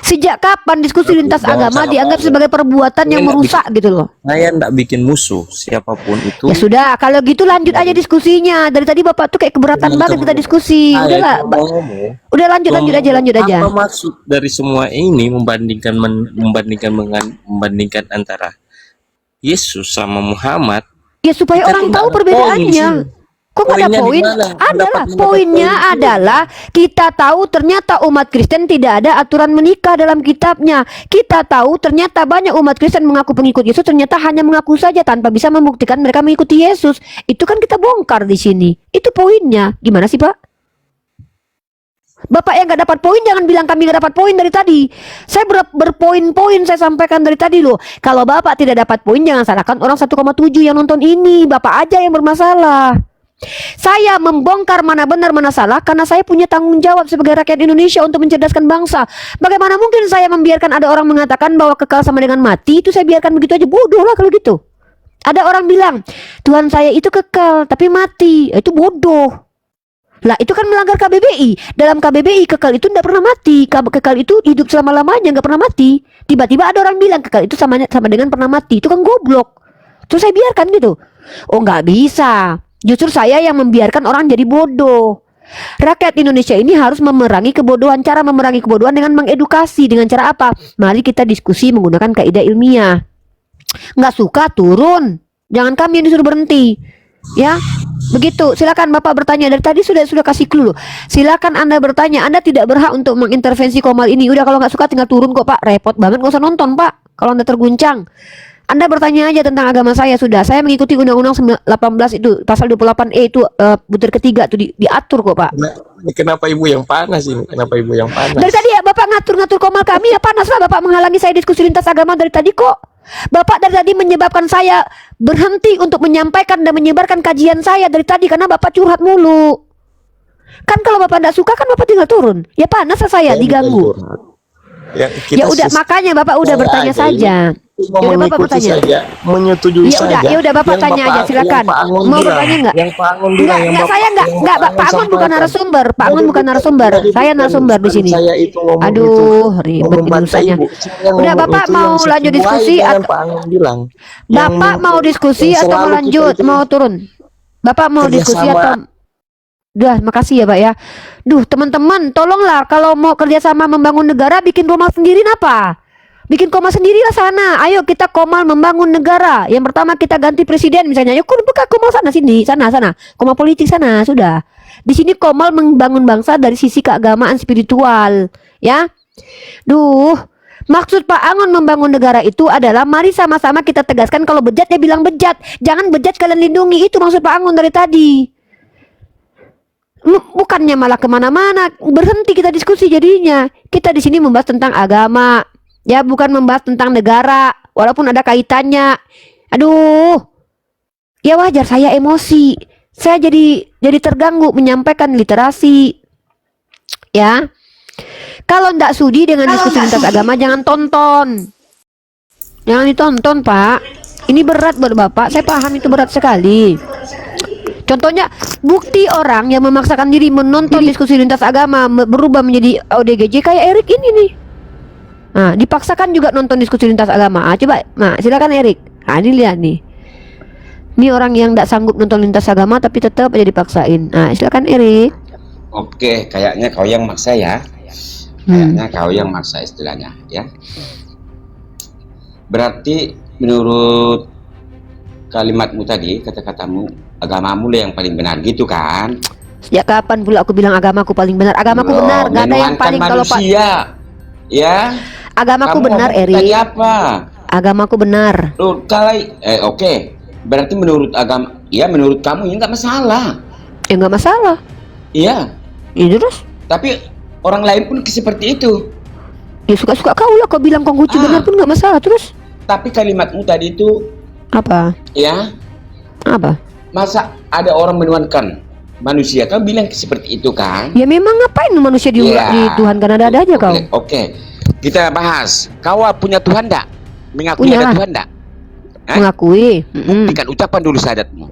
Sejak kapan diskusi lintas agama dianggap sebagai perbuatan yang merusak gitu loh? Saya enggak bikin musuh siapapun itu. Ya sudah, kalau gitu lanjut aja diskusinya. Dari tadi Bapak tuh kayak keberatan banget kita diskusi. Udahlah, udah lanjut aja. Apa maksud dari semua ini membandingkan antara Yesus sama Muhammad? Ya supaya orang tahu perbedaannya. Kok nggak ada poin? Poinnya adalah kita tahu ternyata umat Kristen tidak ada aturan menikah dalam kitabnya. Kita tahu ternyata banyak umat Kristen mengaku pengikut Yesus, ternyata hanya mengaku saja tanpa bisa membuktikan mereka mengikuti Yesus. Itu kan kita bongkar di sini. Itu poinnya. Gimana sih Pak? Bapak yang nggak dapat poin jangan bilang kami nggak dapat poin dari tadi. Saya berpoin-poin saya sampaikan dari tadi loh. Kalau Bapak tidak dapat poin jangan salahkan orang 1,7 yang nonton ini. Bapak aja yang bermasalah. Saya membongkar mana benar mana salah karena saya punya tanggung jawab sebagai rakyat Indonesia untuk mencerdaskan bangsa. Bagaimana mungkin saya membiarkan ada orang mengatakan bahwa kekal sama dengan mati? Itu saya biarkan begitu aja. Bodoh lah kalau gitu. Ada orang bilang Tuhan saya itu kekal tapi mati. Itu bodoh. Lah itu kan melanggar KBBI. Dalam KBBI kekal itu tidak pernah mati. Kekal itu hidup selama-lamanya, nggak pernah mati. Tiba-tiba ada orang bilang kekal itu sama dengan pernah mati. Itu kan goblok. Terus saya biarkan gitu. Oh nggak bisa. Justru saya yang membiarkan orang jadi bodoh. Rakyat Indonesia ini harus memerangi kebodohan. Cara memerangi kebodohan dengan mengedukasi. Dengan cara apa? Mari kita diskusi menggunakan kaidah ilmiah. Nggak suka turun. Jangan kami yang disuruh berhenti. Ya, begitu. Silakan Bapak bertanya. Dari tadi sudah kasih clue. Silakan Anda bertanya. Anda tidak berhak untuk mengintervensi Komal ini. Udah kalau nggak suka tinggal turun kok Pak. Repot banget, nggak usah nonton Pak. Kalau Anda terguncang. Anda bertanya aja tentang agama saya sudah. Saya mengikuti Undang-Undang 18 itu pasal 28E itu butir ketiga itu diatur kok Pak. Kenapa Ibu yang panas ini? Kenapa Ibu yang panas? Dari tadi ya Bapak ngatur-ngatur Komal kami ya panas lah Bapak menghalangi saya diskusi lintas agama dari tadi kok. Bapak dari tadi menyebabkan saya berhenti untuk menyampaikan dan menyebarkan kajian saya dari tadi karena Bapak curhat mulu. Kan kalau Bapak tidak suka kan Bapak tinggal turun. Ya panas lah saya diganggu. Ya udah makanya Bapak udah bertanya saja. cuma Ya udah, Bapak mengikuti bertanya. saja, menyetujui saja. Ya udah Bapak Yang tanya aja, silakan. Yang Pak Angon Mau bilang, bertanya nggak? Yang Pak Angon bilang, yang Enggak, Bapak, saya enggak, yang enggak, Bapak Pak Angon bukan sampaikan. narasumber. Pak Angon Jadi bukan narasumber. jadi Saya bukan- narasumber di bukan sini. Saya itu ngomong itu. Aduh, ribet ini Membantah urusannya. Ibu. Saya yang Udah, ngomong Bapak itu mau yang lanjut sesuai diskusi dengan atau Pak Angon bilang. Bapak mau diskusi yang atau mau selalu kita lanjut, itu mau turun? Bapak mau diskusi kerjasama. atau Udah, makasih ya Pak ya. Duh, teman-teman, tolonglah kalau mau kerjasama membangun negara, bikin rumah sendiri apa? Bikin koma sendirilah sana. Ayo kita komal membangun negara. Yang pertama kita ganti presiden misalnya. Yuk buka komal sana sini, sana. Komal politik sana, sudah. Di sini komal membangun bangsa dari sisi keagamaan spiritual, ya. Duh, maksud Pak Angon membangun negara itu adalah mari sama-sama kita tegaskan kalau bejat ya bilang bejat. Jangan bejat kalian lindungi. Itu maksud Pak Angon dari tadi. Bukannya malah kemana-mana. Berhenti kita diskusi jadinya. Kita di sini membahas tentang agama, ya, bukan membahas tentang negara, walaupun ada kaitannya. Aduh, ya wajar saya emosi. Saya jadi terganggu menyampaikan literasi, ya. Kalau ndak sudi dengan diskusi lintas agama, jangan tonton. Jangan ditonton, Pak. Ini berat buat Bapak. Saya paham itu berat sekali. Contohnya, bukti orang yang memaksakan diri menonton diskusi lintas agama berubah menjadi ODGJ kayak Erik ini nih. Nah, dipaksakan juga nonton diskusi lintas agama. Coba, silakan Erik. Ini lihat nih. Ini orang yang tidak sanggup nonton lintas agama tapi tetap aja dipaksain. Silakan Erik. Oke, kayaknya kau yang maksa ya. Kayaknya kau yang maksa istilahnya, ya. Berarti menurut kalimatmu tadi, kata-katamu, agamamu lah yang paling benar gitu kan? Sejak kapan pula aku bilang agamaku paling benar? Agamaku Loh, benar, gak ada yang menuhankan paling kalau Pak. manusia, ya. Agamaku Kamu benar, ngomong Erik. tadi apa? Agamaku benar. Loh, oke. Berarti menurut menurut kamu ini nggak masalah. Ya nggak masalah. Iya. Ya terus? Tapi orang lain pun seperti itu. Ya suka-suka kau lah. Kau bilang Konghucu benar pun nggak masalah. Terus? Tapi kalimatmu tadi itu Apa? ya, Apa? masa ada orang menuhankan manusia? Kau bilang seperti itu kan? Ya memang ngapain manusia di Tuhan kan ada aja kau. Oke. Kita bahas. Kau punya Tuhan enggak? Mengakui Punya ada lah. Tuhan enggak? Mengakui. Buktikan, ucapan dulu syahadatmu.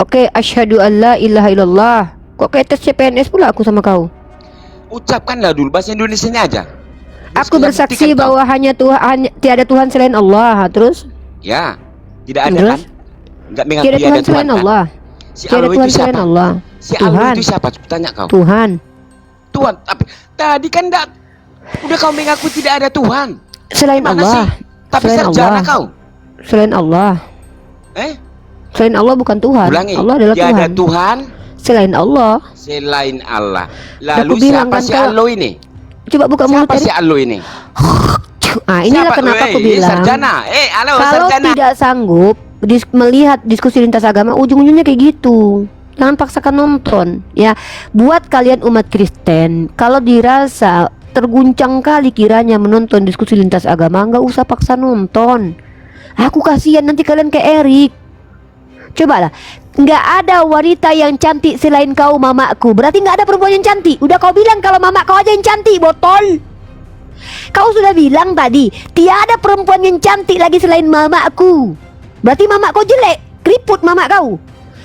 Oke, asyhadu an la ilaha illallah. Kok kayak tes CPNS pula aku sama kau? Ucapkanlah dulu bahasa Indonesianya aja. Aku Bismillah, bersaksi buktikan bahwa tiada Tuhan selain Allah. Terus? ya, tidak ada Terus? kan? Enggak mengakui Tiada ada Tuhan Tuhan selain kan? Allah. Si Tiada Allah Tuhan itu selain siapa? Allah. Si Allah Tuhan. itu siapa? Tanya kau. Tuhan. Tuhan. Tapi tadi kan enggak, udah kau mengaku tidak ada Tuhan. Selain Mana Allah. sih? Tapi Selain sarjana Allah. kau. Selain Allah. Selain Allah bukan Tuhan. Ulangi. Allah adalah Tiada Tuhan. Tuhan Selain Allah. selain Allah. Aku Lalu bilang siapa kan si kau- Allah ini? Coba buka mulut Siapa si Erik. Allah ini? Inilah Siapa? kenapa aku bilang. Sarjana. Halo Kalau sarjana. tidak sanggup melihat diskusi lintas agama, ujung-ujungnya kayak gitu. Jangan paksakan nonton, ya. Buat kalian umat Kristen, kalau dirasa terguncang kali kiranya menonton diskusi lintas agama, nggak usah paksa nonton. Aku kasihan nanti kalian kayak Erik. Cobalah, nggak ada wanita yang cantik selain kau mamaku. Berarti nggak ada perempuan yang cantik. Udah kau bilang kalau mama kau aja yang cantik, botol. Kau sudah bilang tadi, tiada perempuan yang cantik lagi selain mamaku. Berarti mama kau jelek, keriput mama kau.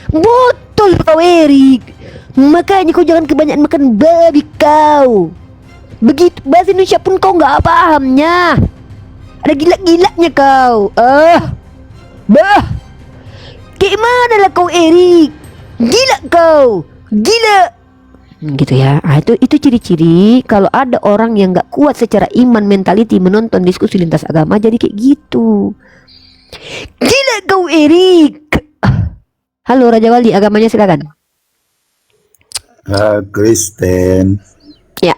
Betul kau Erik. Makanya kau jangan kebanyakan makan babi kau. Begitu bahasa Indonesia pun kau nggak pahamnya. Ada gila-gilanya kau. Kayak mana lah kau Erik? Gila kau. Gila. Gitu ya. Itu ciri-ciri kalau ada orang yang nggak kuat secara iman mentality menonton diskusi lintas agama jadi kayak gitu. Gila kau Erik. Halo Raja Wali, agamanya silakan. Kristen. Ya,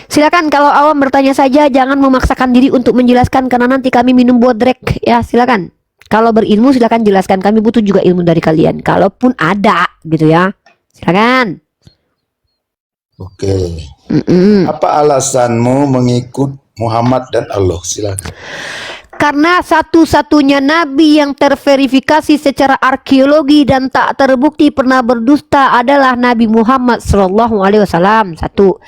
silakan kalau awam bertanya saja, jangan memaksakan diri untuk menjelaskan karena nanti kami minum bodrek. Ya, silakan. Kalau berilmu silakan jelaskan, kami butuh juga ilmu dari kalian. Kalaupun ada, gitu ya. Silakan. Oke. Apa alasanmu mengikut Muhammad dan Allah? Silakan. Karena satu-satunya nabi yang terverifikasi secara arkeologi dan tak terbukti pernah berdusta adalah Nabi Muhammad SAW. Satu.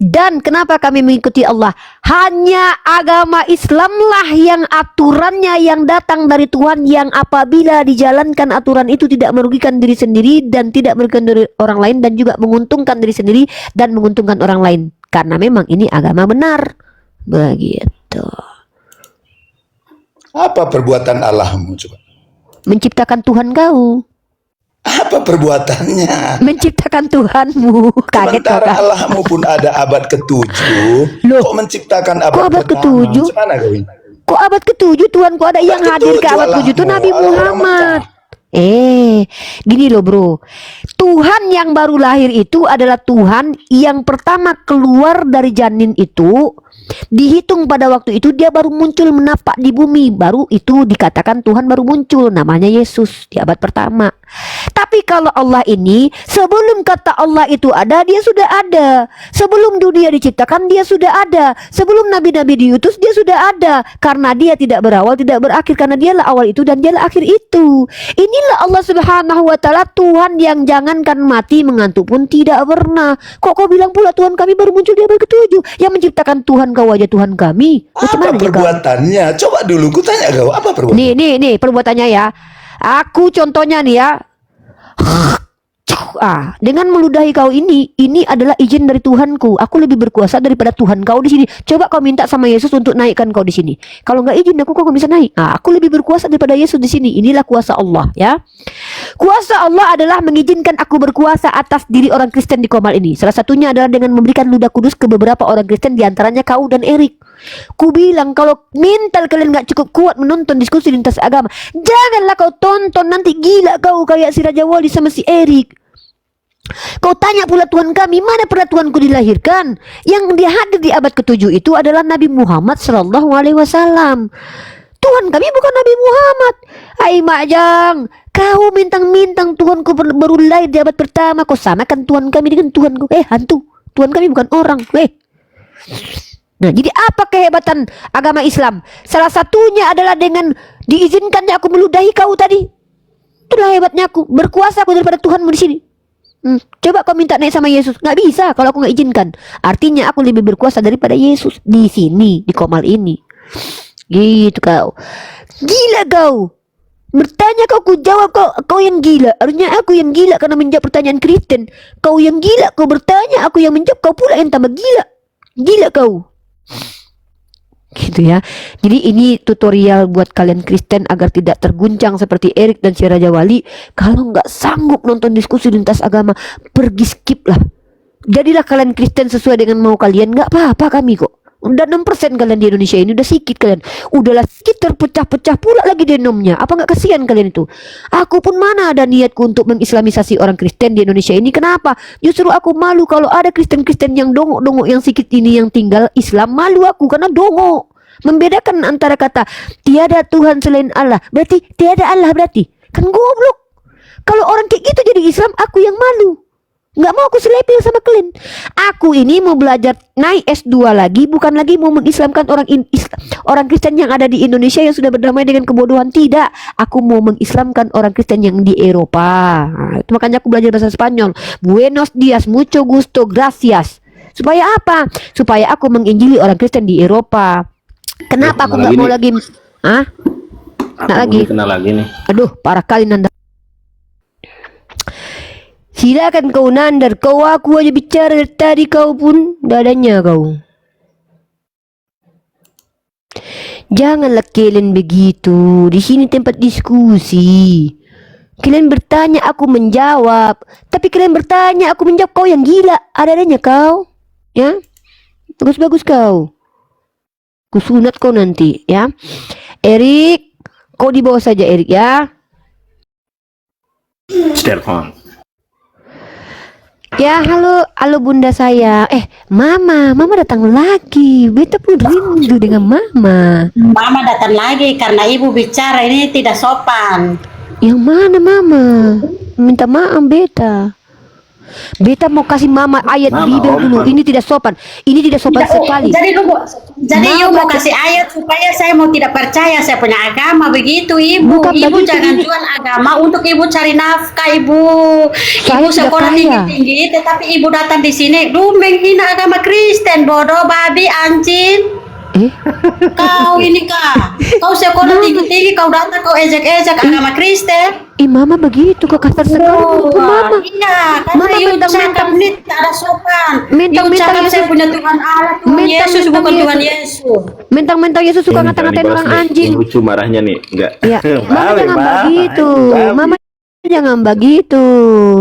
Dan kenapa kami mengikuti Allah? Hanya agama Islamlah yang aturannya yang datang dari Tuhan, yang apabila dijalankan aturan itu tidak merugikan diri sendiri dan tidak merugikan diri orang lain, dan juga menguntungkan diri sendiri dan menguntungkan orang lain. Karena memang ini agama benar. Begitu. Apa perbuatan Allahmu coba? Menciptakan Tuhan kau. Apa perbuatannya? Menciptakan Tuhanmu. Kaget kau Sementara kan? Allahmu pun ada abad ke-7. Loh, Kok menciptakan abad, kok abad pertama? ke-7? Gimana kau ini? Kok abad ke-7 Tuhanku ada yang Abad hadir ke ke-7 abad ke-7 itu Allahmu, Nabi orang Muhammad. Mekah. Gini loh bro. Tuhan yang baru lahir itu adalah Tuhan yang pertama keluar dari janin itu. Dihitung pada waktu itu dia baru muncul menapak di bumi. Baru itu dikatakan Tuhan baru muncul. Namanya Yesus di abad pertama. Tapi kalau Allah ini, sebelum kata Allah itu ada, dia sudah ada. Sebelum dunia diciptakan, dia sudah ada. Sebelum nabi-nabi diutus, dia sudah ada. Karena dia tidak berawal, tidak berakhir. Karena dialah awal itu dan dialah akhir itu. Inilah Allah Subhanahu wa ta'ala, Tuhan yang jangankan mati mengantuk pun tidak pernah. Kok kau bilang pula Tuhan kami baru muncul di abad ke-7? Yang menciptakan Tuhan kau aja Tuhan kami. Apa perbuatannya? Coba dulu ku tanya kau, apa perbuatannya? Nih perbuatannya ya. Aku contohnya nih ya. Dengan meludahi kau ini adalah izin dari Tuhanku. Aku lebih berkuasa daripada Tuhan kau di sini. Coba kau minta sama Yesus untuk naikkan kau di sini. Kalau nggak izin aku, kok bisa naik? Aku lebih berkuasa daripada Yesus di sini. Inilah kuasa Allah ya. Kuasa Allah adalah mengizinkan aku berkuasa atas diri orang Kristen di Komal ini. Salah satunya adalah dengan memberikan ludah kudus ke beberapa orang Kristen, diantaranya kau dan Erik. Ku bilang kalau mental kalian nggak cukup kuat menonton diskusi lintas agama, janganlah kau tonton, nanti gila kau kayak si Raja Wali sama si Erik. Kau tanya pula Tuhan kami, mana pernah Tuhanku dilahirkan? Yang dia hadir di abad ke-7 itu adalah Nabi Muhammad SAW. Tuhan kami bukan Nabi Muhammad. Hai Majang, kau mintang-mintang Tuhanku baru lahir di abad pertama. Kau samakan Tuhan kami dengan Tuhanku. Hantu. Tuhan kami bukan orang. Nah, jadi apa kehebatan agama Islam? Salah satunya adalah dengan diizinkannya aku meludahi kau tadi. Itulah hebatnya aku. Berkuasa aku daripada Tuhanmu di sini. Coba kau minta naik sama Yesus. Nggak bisa kalau aku nggak izinkan. Artinya aku lebih berkuasa daripada Yesus di sini, di Komal ini. Gitu kau. Gila kau. Bertanya kau, ku jawab kau yang gila. Harusnya aku yang gila karena menjawab pertanyaan Kristen. Kau yang gila, kau bertanya, aku yang menjawab, kau pula yang tambah gila. Gila kau. Gitu ya. Jadi ini tutorial buat kalian Kristen agar tidak terguncang seperti Erik dan si Raja Wali. Kalau nggak sanggup nonton diskusi lintas agama, pergi skip lah. Jadilah kalian Kristen sesuai dengan mau kalian. Nggak apa-apa kami kok. Udah 6% kalian di Indonesia ini, udah sikit kalian. Udahlah sikit terpecah-pecah pula lagi denomnya. Apa nggak kasihan kalian itu? Aku pun mana ada niatku untuk mengislamisasi orang Kristen di Indonesia ini. Kenapa? Justru aku malu kalau ada Kristen-Kristen yang dongok-dongok yang sikit ini yang tinggal Islam. Malu aku karena dongok. Membedakan antara kata tiada Tuhan selain Allah, berarti tiada Allah berarti. Kan goblok. Kalau orang kayak gitu jadi Islam, aku yang malu. Nggak mau aku selepil sama kalian. Aku ini mau belajar naik S2 lagi, bukan lagi mau mengislamkan orang Kristen yang ada di Indonesia yang sudah berdamai dengan kebodohan. Tidak, aku mau mengislamkan orang Kristen yang di Eropa. Itu makanya aku belajar bahasa Spanyol. Buenos dias, mucho gusto, gracias. Supaya apa? Supaya aku menginjili orang Kristen di Eropa. Kenapa aku nggak mau lagi? Nggak lagi. Kenal lagi nih. Aduh, parah kali Nanda. Silakan kau Nandar, kau aku aja bicara dari tadi, kau pun dadanya kau. Janganlah kalian begitu. Di sini tempat diskusi. Kalian bertanya, aku menjawab. Tapi kalian bertanya, aku menjawab. Kau yang gila. Ada-adanya kau. Ya, bagus-bagus kau. Kusunat kau nanti, ya. Erik, kau di bawah saja Erik ya. Stefan. Ya, halo bunda saya. Mama datang lagi. Beta pun rindu dengan mama. Mama datang lagi karena ibu bicara ini tidak sopan. Yang mana mama? Minta maaf beta. Beta mau kasih mama ayat Bible dulu. Ini tidak sopan. Ini tidak sopan sekali. Jadi you mau kasih ayat supaya saya mau tidak percaya saya punya agama begitu, Ibu. Bukan Ibu begitu, jangan ini. jual agama untuk Ibu cari nafkah, Ibu. Saya Ibu tidak sekolah kaya. tinggi-tinggi, tetapi Ibu datang di sini, menghina agama Kristen, bodoh, babi, anjing. Kau ini kak, kau sekolah tinggi-tinggi, kau datang kau ejek-ejek agama Kristen. Mama begitu kok kasar sekali menurutku mama. Iya, karena Mama you mentang-mentang- cakap ini tak ada sopan. Mentang-mentang You cakap Yesus- saya punya Tuhan Allah, Tuhan Mentang-mentang Yesus bukan Yesus. Tuhan Yesus. Mentang-mentang Yesus suka Ini ngata-ngatain dibahas orang nih. anjing. Ini lucu marahnya nih, enggak? Ya, mama Balik, jangan Bang. begitu. Balik. Mama jangan begitu.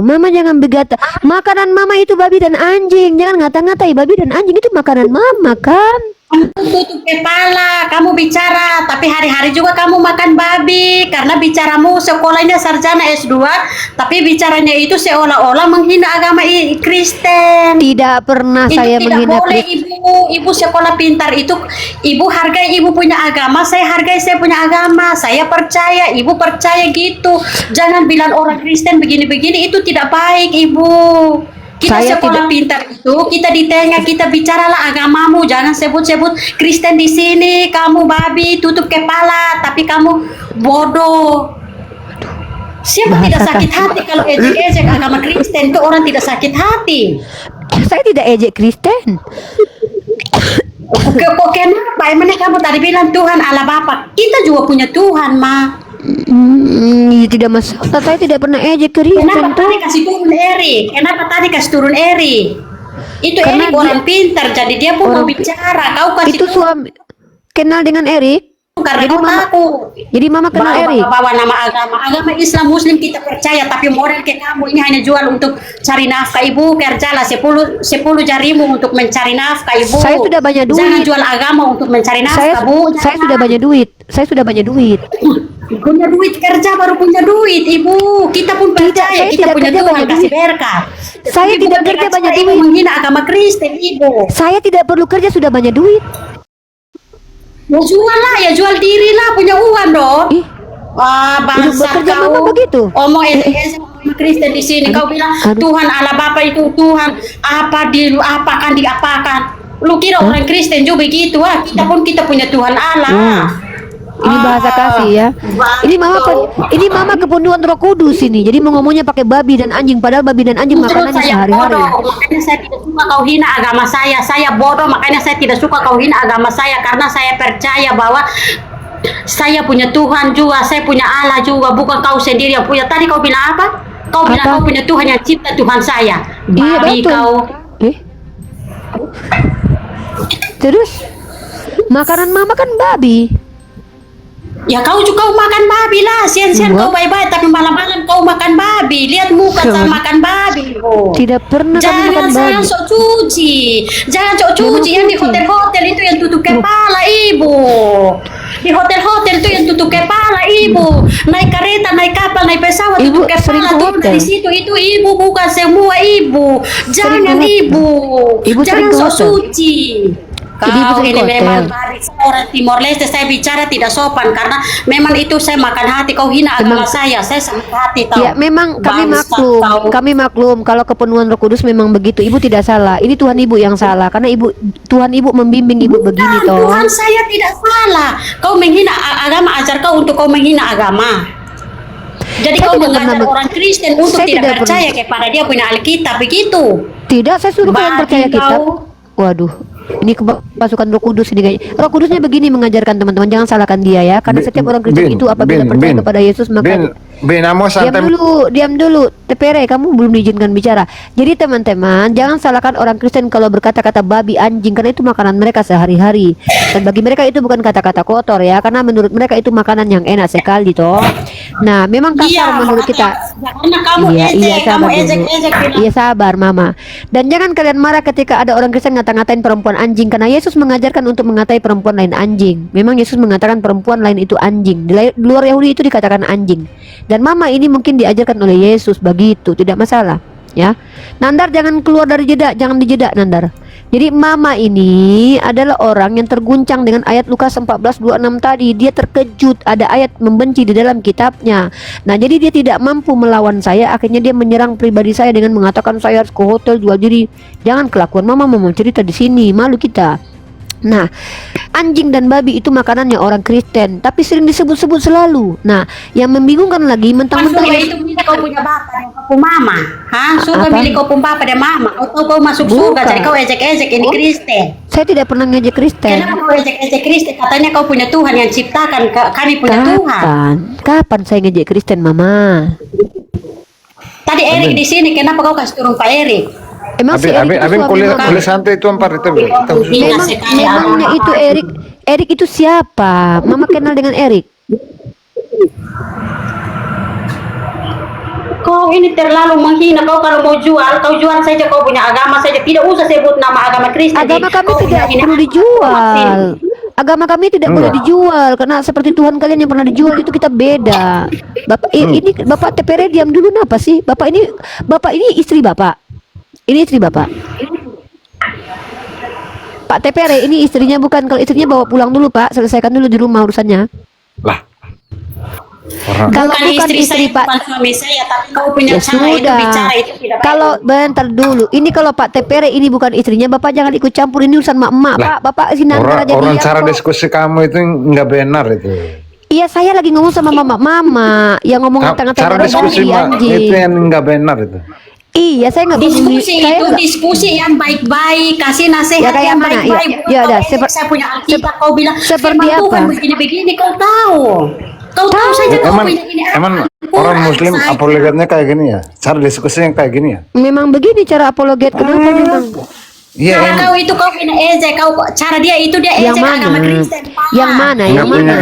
Mama jangan begata. Makanan mama itu babi dan anjing. Jangan ngata-ngatai babi dan anjing itu makanan mama kan. Tutup kepala, kamu bicara, tapi hari-hari juga kamu makan babi karena bicaramu sekolahnya sarjana S2, tapi bicaranya itu seolah-olah menghina agama Kristen. Tidak pernah Itu saya tidak menghina boleh, Kristen. ibu sekolah pintar itu, ibu hargai ibu punya agama, saya hargai saya punya agama, saya percaya, ibu percaya gitu. Jangan bilang orang Kristen begini-begini, itu tidak baik, ibu. Kita Saya sekolah pintar itu, kita di tengah, kita bicaralah agamamu, jangan sebut-sebut Kristen di sini, kamu babi, tutup kepala, tapi kamu bodoh. Siapa Bahasa tidak sakit kasar. hati kalau ejek-ejek agama Kristen itu orang tidak sakit hati. Saya tidak ejek Kristen. Kok kenapa? Emangnya kamu tadi bilang Tuhan Allah Bapa, kita juga punya Tuhan, Ma. Ya tidak masalah. Saya tidak pernah ejek Kristen Kenapa tuh. tadi kasih turun Eri? Kenapa tadi kasih turun Eri? Itu Karena Eri orang pintar, jadi dia pun mau orang bicara. Kau kasih Itu turun suami kenal dengan Erik. karena jadi kau mama- takut. Jadi mama kenal Erik. Bawa nama agama Islam Muslim kita percaya, tapi model kayak kamu ini hanya jual untuk cari nafkah. Ibu kerjalah 10 jarimu untuk mencari nafkah, Ibu. Saya sudah banyak duit. Jangan jual agama untuk mencari Saya nafkah, Bu. saya Jangan. sudah banyak duit. Saya sudah banyak duit. Punya duit kerja baru punya duit, Ibu. Kita pun percaya saya kita tidak punya kerja Tuhan banyak kasih duit. berkah. Saya Ibu tidak dengan kerja cara banyak Ibu duit. menghina agama Kristen, Ibu. Saya tidak perlu kerja sudah banyak duit. Ya jual lah, ya jual diri lah, punya uang dong. Ih, Wah, bangsa bekerja kau. mama begitu. Omong sama Kristen di sini. Kau bilang aduh. Tuhan Allah Bapa itu Tuhan apa diapakan diapakan. Lu kira orang Kristen juga begitu? Kita pun kita punya Tuhan Allah. Ini bahasa kasih ya. Ini mama kepenuhan Roh Kudus ini. Jadi mau ngomongnya pakai babi dan anjing, padahal babi dan anjing Terus makanannya saya sehari-hari. bodoh, makanya saya tidak suka kau hina agama saya. Saya bodoh, makanya saya tidak suka kau hina agama saya karena saya percaya bahwa saya punya Tuhan juga, saya punya Allah juga, bukan kau sendiri yang punya. Tadi kau bilang apa? Kau bilang Apa? kau punya Tuhan yang cipta Tuhan saya. Iya Babi betul. kau. Terus makanan mama kan babi. Ya kau juga makan babi lah, siang-siang What? kau baik-baik, tapi malam-malam kau makan babi. Lihat muka sama makan babi. Oh. Tidak pernah kami makan Jangan sayang babi. sok cuci. Jangan sok cuci yang di cuci. hotel-hotel itu yang tutup kepala, Ibu. Di hotel-hotel itu yang tutup kepala, Ibu. Naik kereta, naik kapal, naik pesawat Ibu tutup sering kepala ke turun hotel. dari situ itu Ibu, bukan semua Ibu. Sering Jangan ke hotel. Ibu. Ibu sering Jangan ke sok hotel. suci. Jadi Ibu Kau sering ini ke memang hotel. garis orang Timor Leste, saya bicara tidak sopan karena memang itu saya makan hati. Kau hina agama saya sakit hati tahu. Ya memang kami Bangsa maklum, kau. kami maklum kalau kepenuhan Roh Kudus memang begitu. Ibu tidak salah. Ini Tuhan Ibu yang salah karena Tuhan Ibu membimbing Ibu begini toh. Tuhan saya tidak salah. Kau menghina agama, ajar kau untuk kau menghina agama. Jadi Saya kau tidak mengajar pernah- orang Kristen untuk saya tidak tidak percaya kepada dia punya Alkitab begitu. Tidak, saya suruh kalian Babi percaya kitab. kau. Waduh, ini pasukan Roh Kudus ini kayaknya. Roh Kudusnya begini mengajarkan teman-teman, jangan salahkan dia ya. Karena setiap orang Kristen itu apabila percaya kepada Yesus maka diam dulu, TPR, kamu belum diizinkan bicara. Jadi teman-teman, jangan salahkan orang Kristen kalau berkata-kata babi, anjing, karena itu makanan mereka sehari-hari. Dan bagi mereka itu bukan kata-kata kotor ya, karena menurut mereka itu makanan yang enak sekali toh. Nah, memang kasar menurut kita. Karena kamu kamu sabar dulu. ejek-ejek. Iya sabar mama. Dan jangan kalian marah ketika ada orang Kristen ngata-ngatain perempuan anjing, karena Yesus mengajarkan untuk mengatai perempuan lain anjing. Memang Yesus mengatakan perempuan lain itu anjing. Di luar Yahudi itu dikatakan anjing. Dan mama ini mungkin diajarkan oleh Yesus begitu, tidak masalah ya. Nandar jangan keluar dari jeda, jangan dijeda Nandar. Jadi mama ini adalah orang yang terguncang dengan ayat Lukas 14:26 tadi. Dia terkejut ada ayat membenci di dalam kitabnya. Nah, jadi dia tidak mampu melawan saya. Akhirnya dia menyerang pribadi saya dengan mengatakan saya harus ke hotel jual diri. Jangan kelakuan mama mau cerita di sini, malu kita. Nah, anjing dan babi itu makanannya orang Kristen, tapi sering disebut-sebut selalu. Nah, yang membingungkan lagi mentang-mentang itu kau punya bapak dan kau punya mama. Hah? Suka Apa? milih kau punya bapak dan mama. Kau masuk surga, Bukan. jadi kau ejek-ejek ini Kristen. saya tidak pernah ngejek Kristen. Kenapa kau ejek-ejek Kristen? Katanya kau punya Tuhan yang ciptakan, kami punya Tuhan. Kapan saya ngejek Kristen, Mama? Tadi Erik di sini, kenapa kau kasih turun Pak Erik? Emang si Erik itu suami Mama? kuliah santai itu ampar itu. Memangnya itu Erik itu siapa? Mama kenal dengan Erik? Kau ini terlalu menghina. Kau kalau mau jual, kau jual saja, kau punya agama saja. Tidak usah sebut nama agama Kristen. Agama kami Kau tidak punya perlu ini dijual. Agama kami tidak boleh dijual karena seperti Tuhan kalian yang pernah dijual itu kita beda. Bapak ini Bapak TPR diam dulu kenapa sih? Bapak ini istri Bapak. Ini istri Bapak. Pak TPR ini istrinya bukan. Kalau istrinya bawa pulang dulu Pak, selesaikan dulu di rumah urusannya. Lah. Kalau bukan istri saya, Pak, bukan suami saya, tapi kau punya ya cara itu sudah. bicara itu tidak baik. Kalau bentar dulu, ini kalau Pak TPR ini bukan istrinya, Bapak jangan ikut campur ini urusan mak-mak, Pak. Bapak sinangkan aja Orang diam cara kok. diskusi kamu itu nggak benar itu. Iya, saya lagi ngomong sama mama yang ngomong ngata-ngatain Cara orang diskusi babi, anjing. itu yang nggak benar itu. Iya, saya nggak Diskusi saya itu nggak- diskusi yang baik-baik, kasih nasihat Ya, kayak yang mana? baik-baik. Ya, Bukan ya kau udah, ejek, saya punya Alkitab, kau bilang seperti firman Tuhan apa? begini-begini, kau tahu. Kau tahu saja kau Emang punya ini. orang Muslim saya. apologetnya kayak gini ya. Cara diskusinya kayak gini ya. Memang begini cara apologet. Kenapa memang? Iya. Cara kau itu kau punya ejek, cara dia itu dia Yang ejek mana? agama Kristen. Pak. Yang mana? Yang mana?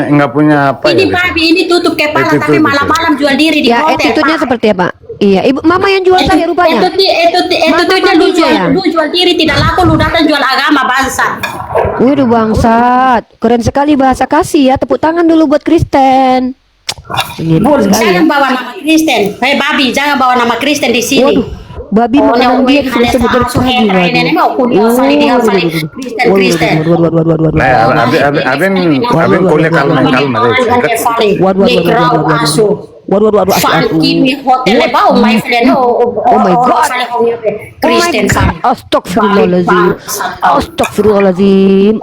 Nggak punya apa Ini ya. babi ini tutup kepala Attitude tapi itu. malam-malam jual diri di Ya, hotel. attitude-nya Pak. seperti apa? Iya, Ibu Mama yang jual saya rupanya. Attitude-nya lu Mama ya? jual diri tidak laku, lu datang jual agama bangsa. Waduh bangsat, keren sekali bahasa kasih ya. Tepuk tangan dulu buat Kristen. Bul, jangan bawa nama Kristen. Hei babi, jangan bawa nama Kristen di sini. Waduh, babi makanan dia disebut-sebut dari pagi. Kristen. Nah, abin kuliah kalma Waduh, Hotel bau, my friend. Oh my God. Kristen. Astagfirullahaladzim. Astagfirullahaladzim.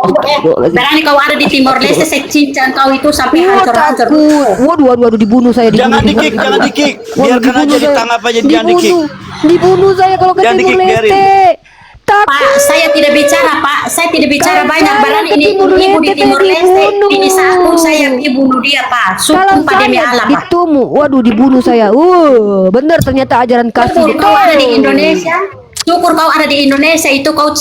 Berani kau ada di Timor Leste, saya cincang kau itu sampai hancur-hancur. Waduh, dibunuh saya. Jangan dikik, jangan dikik. Biarkan aja ditangkap aja, jangan dikik. Dibunuh saya kalau ke Jangan Timor dikik, biarin. Leste. Takut. Pak, saya tidak bicara, Pak. Saya tidak bicara Kalau banyak. saya Berani ke ini Timur ibu di Leste, Timor saya Leste. dibunuh. Ini satu saya dibunuh dia, Pak. Kalau Sumpah demi saya Allah, Pak. ditumu, waduh dibunuh saya. Benar ternyata ajaran kasih. Syukur kau ada di Indonesia. Syukur kau ada di Indonesia itu kau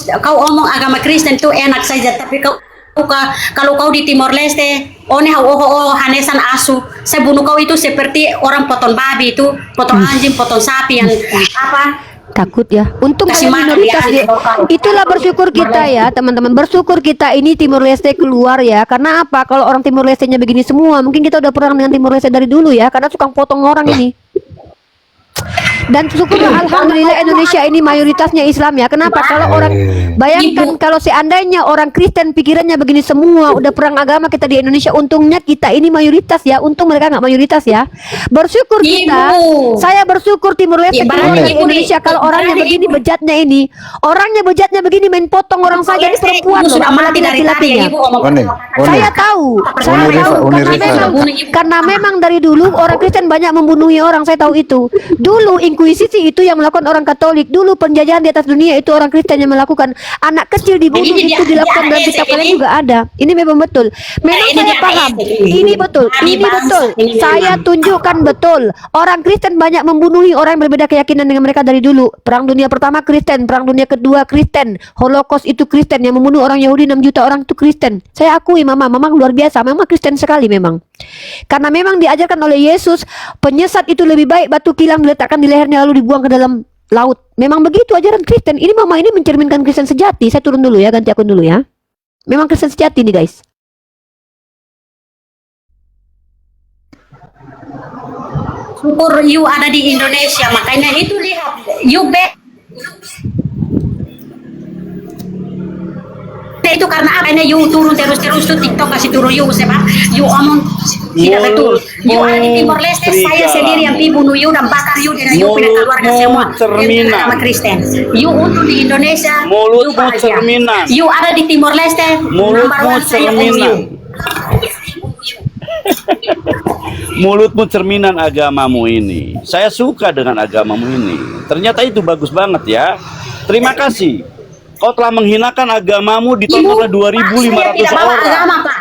omong agama Kristen itu enak saja, tapi kalau kau di Timor Leste, hanesan asu, saya bunuh kau itu seperti orang potong babi itu, potong anjing, potong sapi yang apa? Takut ya. Untung Kasih saya makan minoritas dia, dia. kau. Itulah bersyukur kita ya teman-teman. Bersyukur kita ini Timor Leste keluar ya. Karena apa? Kalau orang Timor Leste-nya begini semua, mungkin kita udah perang dengan Timor Leste dari dulu ya. Karena tukang potong orang ini. Dan syukurlah alhamdulillah Indonesia ini mayoritasnya Islam ya. Kenapa? Kalau orang bayangkan kalau seandainya orang Kristen pikirannya begini semua, udah perang agama kita di Indonesia, untungnya kita ini mayoritas ya. Untung mereka nggak mayoritas ya. Bersyukur kita. Ibu. Saya bersyukur Timor Leste keluar dari Indonesia. Kalau orangnya begini bejatnya ini, orangnya bejatnya begini main potong orang saja ini perempuan loh, sudah apalagi mati dari tadi laki-lakinya. ibu ngomong. Oni. Saya tahu, saya Uni tahu Rifa, karena memang dari dulu orang Kristen banyak membunuhi orang, saya tahu itu. Dulu Inkuisisi itu yang melakukan orang Katolik, dulu penjajahan di atas dunia itu orang Kristen yang melakukan. Anak kecil dibunuh Ini itu dia- dilakukan dia dalam ada kitab esek kalian ini. juga ada. Ini memang betul. Memang ini saya dia paham. ada esek ini. Ini betul. Kami Ini bangsa betul. ini Saya memang. tunjukkan betul. Orang Kristen banyak membunuhi orang yang berbeda keyakinan dengan mereka dari dulu. Perang Dunia Pertama Kristen, Perang Dunia Kedua Kristen, Holocaust itu Kristen, yang membunuh orang Yahudi 6 juta orang itu Kristen. Saya akui mama luar biasa, mama Kristen sekali memang. Karena memang diajarkan oleh Yesus, penyesat itu lebih baik batu kilang diletakkan di lehernya lalu dibuang ke dalam laut. Memang begitu ajaran Kristen. Ini mama ini mencerminkan Kristen sejati. Saya turun dulu ya, ganti akun dulu ya. Memang Kristen sejati nih guys. Syukur you ada di Indonesia, makanya itu lihat you back. karena apa? Karena you turun terus-terus tuh TikTok kasih turun you sebab you omong tidak betul. You ada di Timor Leste, saya sendiri yang bunuh you dan bakar you dengan you punya keluarga semua. Cerminan. Agama Kristen. You untuk di Indonesia, you Mulutmu bahagia. cerminan. You ada di Timor Leste, Mulutmu cerminan. Mulutmu cerminan agamamu ini. Saya suka dengan agamamu ini. Ternyata itu bagus banget ya. Terima kasih. Kau telah menghinakan agamamu ditonton oleh 2.500 saya tidak bawa orang. agama, Pak.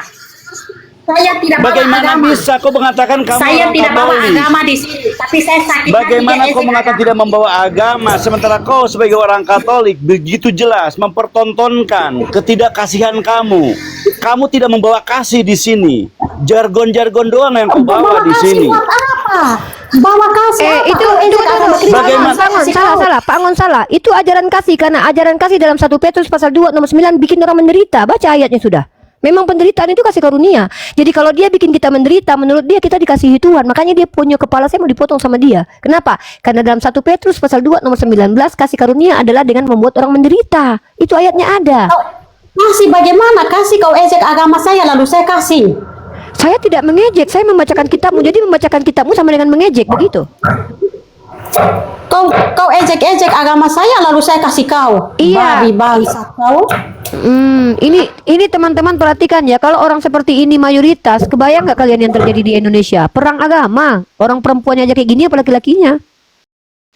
Saya tidak bawa Bagaimana agama. bisa kau mengatakan kamu Saya orang tidak bawa Katolik? agama di sini, tapi saya sakit. Bagaimana hati kau dia mengatakan agama. tidak membawa agama sementara kau sebagai orang Katolik begitu jelas mempertontonkan ketidakkasihan kamu. Kamu tidak membawa kasih di sini. Jargon-jargon doang yang kau bawa di kasih sini. buat apa? Bawa kasih apa? Itu Bagaimana- salah Pak Angon salah. Itu ajaran kasih, karena ajaran kasih dalam 1 Petrus pasal 2 nomor 9 bikin orang menderita. Baca ayatnya sudah. Memang penderitaan itu kasih karunia. Jadi kalau dia bikin kita menderita, menurut dia kita dikasihi Tuhan. Makanya dia punya kepala saya mau dipotong sama dia. Kenapa? Karena dalam 1 Petrus pasal 2 nomor 19 kasih karunia adalah dengan membuat orang menderita. Itu ayatnya ada. Kasih bagaimana? Kasih kau ejek agama saya lalu saya kasih. Saya tidak mengejek, saya membacakan kitabmu. Jadi membacakan kitabmu sama dengan mengejek, begitu. Kau ejek-ejek agama saya lalu saya kasih kau. Iya. Babi bangsa kau. Ini teman-teman perhatikan ya, kalau orang seperti ini mayoritas, kebayang nggak kalian yang terjadi di Indonesia? Perang agama, orang perempuannya aja kayak gini, apa laki-lakinya?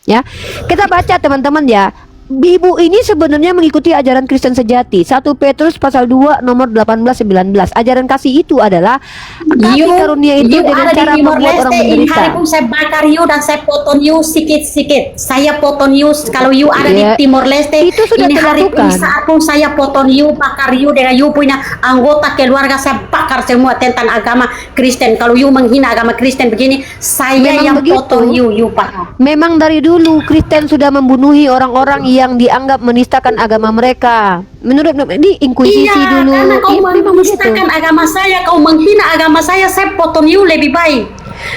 Ya, kita baca teman-teman ya. Ibu ini sebenarnya mengikuti ajaran Kristen sejati. 1 Petrus pasal 2 nomor 18-19. Ajaran kasih itu adalah kasih karunia itu dengan cara membuat orang menderita. Hari pun saya bakar you dan saya potong you sikit-sikit. Saya potong you kalau you ada di Timor Leste. Itu sudah ini hari pun dilakukan. saat pun saya potong you, bakar you dengan you punya anggota keluarga saya bakar semua tentang agama Kristen. Kalau you menghina agama Kristen begini, saya Memang yang begitu. potong you bakar. Memang dari dulu Kristen sudah membunuhi orang-orang yang dianggap menistakan agama mereka. Menurut di inkuisisi Iya, dulu. karena kau Memang begitu. menistakan agama saya, kau menghina agama saya potong you lebih baik.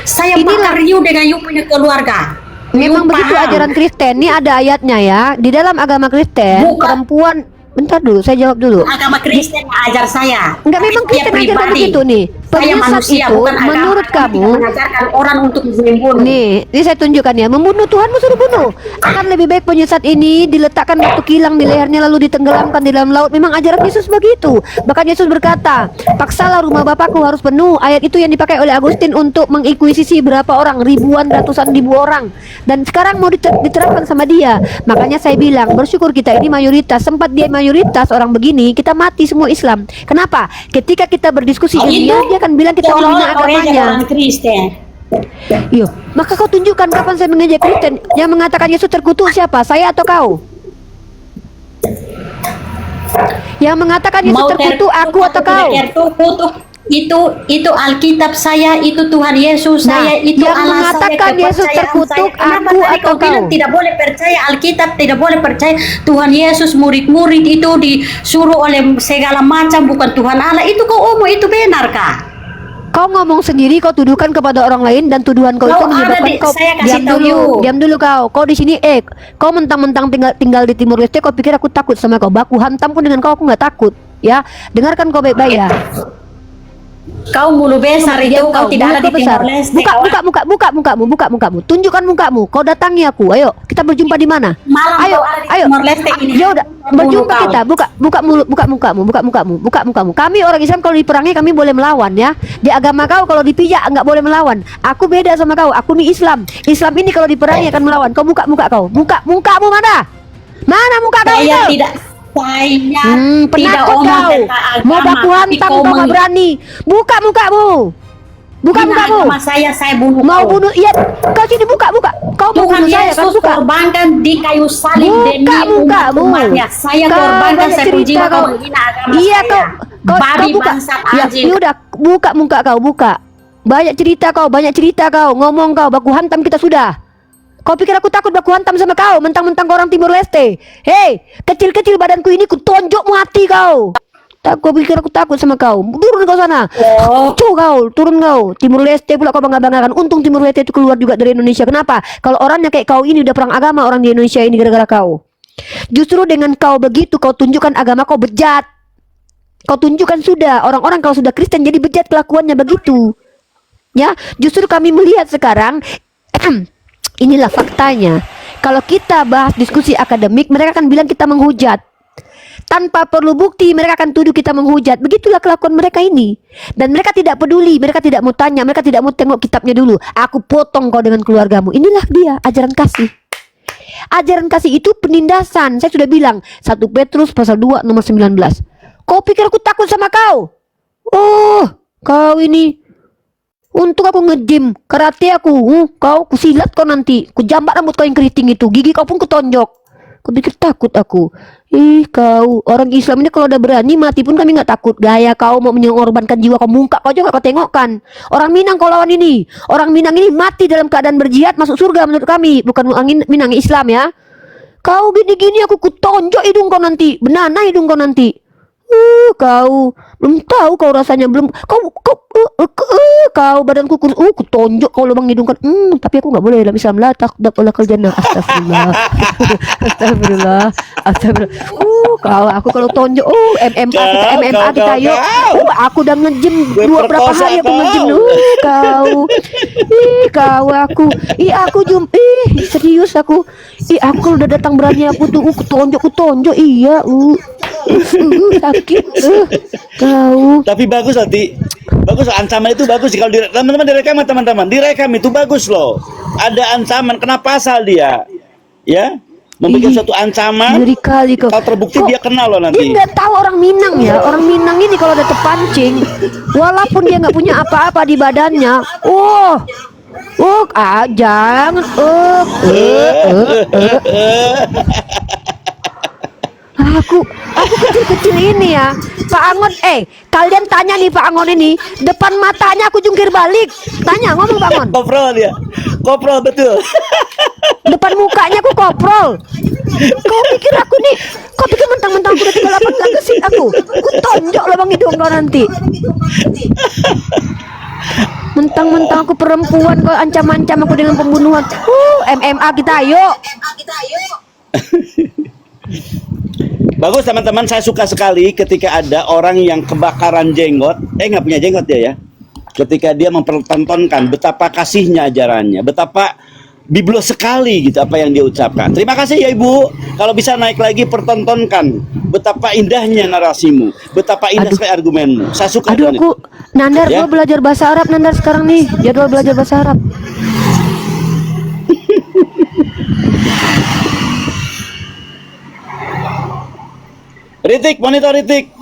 Saya bakar you dengan you punya keluarga. Memang You begitu paham? ajaran Kristen. Ini ada ayatnya ya. Di dalam agama Kristen, Bukan. perempuan. Bentar dulu, saya jawab dulu. Agama Kristen yang ajar saya. Enggak, memang Saya Kristen ajarkan pribadi. begitu nih. Saya Penyesat manusia, itu bukan agama. menurut Agama kamu tidak mengajarkan orang untuk membunuh. nih, ini saya tunjukkan ya. Membunuh Tuhanmu suruh bunuh. Akan lebih baik penyesat ini diletakkan batu kilang di lehernya lalu ditenggelamkan di dalam laut. Memang ajaran Yesus begitu. Bahkan Yesus berkata, paksalah rumah Bapakku harus penuh. Ayat itu yang dipakai oleh Agustin untuk menginkuisisi berapa orang, ribuan, ratusan ribu orang. Dan sekarang mau diterapkan sama dia. Makanya saya bilang, bersyukur kita ini mayoritas. Sempat dia mayoritas orang begini, kita mati semua Islam. Kenapa? Ketika kita berdiskusi ilmiah, dia akan bilang kita menghina agamanya. Orang Kristen. Yo, maka kau tunjukkan kapan saya mengejek Kristen. Yang mengatakan Yesus terkutuk siapa? Saya atau kau? Yang mengatakan Yesus terkutuk aku atau kau? Terkutuk itu Alkitab saya, itu Tuhan Yesus Nah, saya, itu yang Allah mengatakan saya, Yesus kepercayaan terkutuk saya. Kenapa aku tadi atau kau bilang kau? tidak boleh percaya Alkitab, tidak boleh percaya Tuhan Yesus, murid-murid itu disuruh oleh segala macam, bukan Tuhan Allah. Itu kau omong itu benarkah? Kau ngomong sendiri, kau tuduhkan kepada orang lain dan tuduhan kau itu Kau ada menyebabkan di- kau saya kasih diam tahu dulu, you. diam dulu kau. Kau di sini kau mentang-mentang tinggal di Timur Leste, kau pikir aku takut sama kau. Baku hantam pun dengan kau aku nggak takut. Ya, dengarkan kau baik-baik ya. Kau mulu besar itu, kau tidak ada di Timor Leste. Buka mukamu. Tunjukkan mukamu. Kau datangi aku. Ayo, kita berjumpa di mana? Malam Ayo, kau ada di ayo. Timor Leste ini. Ya udah, Bunuh berjumpa kau. kita. Buka mukamu. Kami orang Islam kalau diperangi kami boleh melawan ya. Di agama kau kalau dipijak enggak boleh melawan. Aku beda sama kau. Aku nih Islam. Islam ini kalau diperangi akan melawan. Kau buka muka kau. Buka mukamu mana? Mana muka kau Saya itu? tidak saya tidak penakut omong kau. tentang agama. Mau baku tapi hantam kau kau nggak berani. Buka mukamu. Buka menghina mukamu. agama saya bunuh Mau kau. bunuh? Iya. Kau sini buka. Kau mau Tuhan bunuh saya kan? Yesus Buka. korbankan di kayu salib Buka demi mukamu. umatnya. Saya Kau korbankan banyak saya cerita jiwa kau. kau menghina agama Iya saya. kau Babi buka. bangsat Ya, anjing. udah buka muka kau buka. Banyak cerita kau, ngomong kau, baku hantam kita sudah. Kau pikir aku takut baku hantam sama kau, mentang-mentang kau orang Timor Leste. Hei, kecil-kecil badanku ini ku tonjok mati kau. Kau pikir aku takut sama kau? Turun kau sana. Turun kau. Timor Leste pula kau bangga-banggakan. Untung Timor Leste itu keluar juga dari Indonesia. Kenapa? Kalau orangnya kayak kau ini udah perang agama orang di Indonesia ini gara-gara kau. Justru dengan kau begitu kau tunjukkan agama kau bejat. Kau tunjukkan sudah orang-orang kalau sudah Kristen jadi bejat kelakuannya begitu. Ya, justru kami melihat sekarang inilah faktanya. Kalau kita bahas diskusi akademik, mereka akan bilang kita menghujat. Tanpa perlu bukti, mereka akan tuduh kita menghujat. Begitulah kelakuan mereka ini. Dan mereka tidak peduli, mereka tidak mau tanya, mereka tidak mau tengok kitabnya dulu. Aku potong kau dengan keluargamu. Inilah dia ajaran kasih. Ajaran kasih itu penindasan. Saya sudah bilang 1 Petrus pasal 2 nomor 19. Kau pikir aku takut sama kau? Oh, kau ini. Untuk aku nge-gym, karate aku. Kau kusilat kau nanti. Kujambat rambut kau yang keriting itu. Gigi kau pun kutonjok. Kau pikir takut aku? Ih, kau orang Islam ini kalau udah berani mati pun kami nggak takut. Gaya kau mau mengorbankan jiwa kau, muka kau juga kau tengokkan. Orang Minang kau lawan ini. Orang Minang ini mati dalam keadaan berjihad masuk surga menurut kami. Bukan Minang Islam ya. Kau gini-gini aku kutonjok hidung kau nanti. Benana hidung kau nanti. Kau belum tahu kau rasanya belum kau badanku kutonjok kau lubang hidung kan. Tapi aku nggak boleh dalam Islam lah, takut oleh jannah. Astagfirullah. Astagfirullah. Astagfirullah. Kau aku kalau tonjok MMA kita yuk. Aku udah nge-gym berapa hari aku nge-gym. Kau aku serius aku. Aku kalau udah datang berani aku tuh kutonjok iya. Sakit kau. Tapi bagus nanti. Bagus, ancaman itu bagus. Kalau teman-teman direkam, teman-teman direkam itu bagus loh. Ada ancaman, kena pasal dia, ya, membuat suatu ancaman. Ngeri kali kau. Kalau terbukti dia kena loh nanti. Dia nggak tahu orang Minang ya. Orang Minang ini kalau udah terpancing, walaupun dia nggak punya apa-apa di badannya, jangan. Aku kecil-kecil ini ya Pak Angon. Kalian tanya nih Pak Angon ini, depan matanya aku jungkir balik. Tanya, ngomong Pak Angon. Koprol dia. Koprol betul. Depan mukanya aku koprol. Kau pikir aku nih, kau pikir mentang-mentang aku udah 38 lagi sih aku tonjok lubang hidung kau nanti. Mentang-mentang aku perempuan kau ancam-ancam aku dengan pembunuhan. MMA kita ayo. Bagus teman-teman, saya suka sekali ketika ada orang yang kebakaran jenggot, nggak punya jenggot dia ya. Ketika dia mempertontonkan betapa kasihnya ajarannya, betapa biblos sekali gitu apa yang dia ucapkan. Terima kasih ya Ibu. Kalau bisa naik lagi pertontonkan betapa indahnya narasimu, betapa indah sekali argumenmu. Saya suka. Nandar, ya? gue belajar bahasa Arab Nandar sekarang nih, jadwal belajar bahasa Arab. Ritik, monitor Ritik.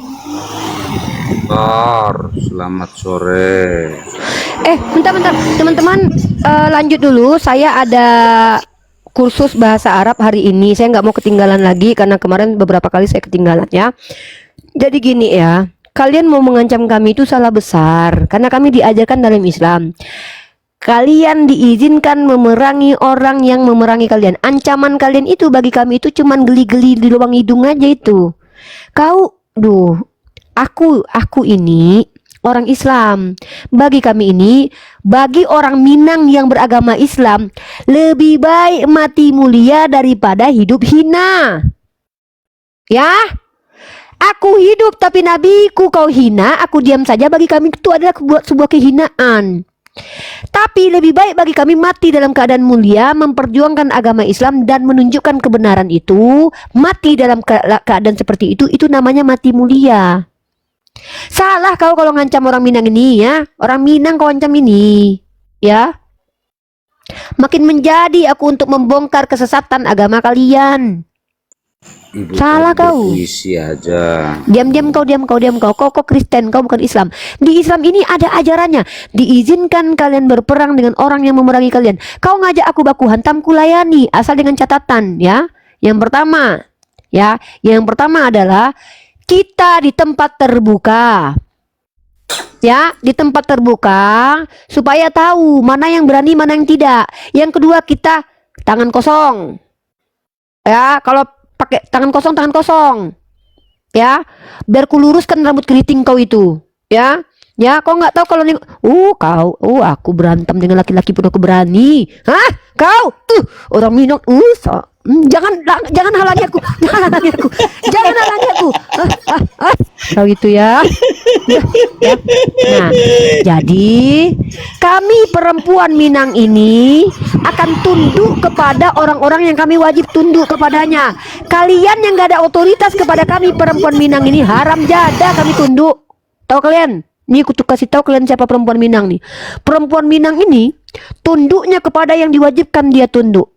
Selamat sore. Bentar teman-teman, lanjut dulu. Saya ada kursus bahasa Arab hari ini. Saya nggak mau ketinggalan lagi karena kemarin beberapa kali saya ketinggalan ya. Jadi gini ya, kalian mau mengancam kami itu salah besar karena kami diajarkan dalam Islam. Kalian diizinkan memerangi orang yang memerangi kalian. Ancaman kalian itu bagi kami itu cuman geli-geli di lubang hidung aja itu. Aku ini orang Islam. Bagi kami ini, bagi orang Minang yang beragama Islam, lebih baik mati mulia daripada hidup hina. Ya, aku hidup tapi nabiku kau hina, aku diam saja. Bagi kami itu adalah sebuah kehinaan. Tapi lebih baik bagi kami mati dalam keadaan mulia, memperjuangkan agama Islam dan menunjukkan kebenaran itu. Mati dalam keadaan seperti itu namanya mati mulia. Salah kau kalau ngancam orang Minang ini ya. Orang Minang kau ancam ini ya. Makin menjadi aku untuk membongkar kesesatan agama kalian. Ibu salah kau. Puisi aja. Diam kau. Kau Kristen, kau bukan Islam. Di Islam ini ada ajarannya. Diizinkan kalian berperang dengan orang yang memerangi kalian. Kau ngajak aku baku hantam, kulayani, asal dengan catatan ya. Yang pertama adalah kita di tempat terbuka. Ya, di tempat terbuka supaya tahu mana yang berani, mana yang tidak. Yang kedua, kita tangan kosong. Ya, kalau pakai tangan kosong ya, biar ku luruskan rambut keriting kau itu ya. Kau nggak tahu kalau aku berantem dengan laki-laki pun aku berani. Kau, orang Minang, jangan halangi aku, jangan halangi aku. Kau gitu ya. Ya. Nah, jadi kami perempuan Minang ini akan tunduk kepada orang-orang yang kami wajib tunduk kepadanya. Kalian yang gak ada otoritas kepada kami perempuan Minang ini, haram jada kami tunduk. Tahu kalian? Nih aku tuh kasih tahu kalian siapa perempuan Minang nih. Perempuan Minang ini tunduknya kepada yang diwajibkan dia tunduk.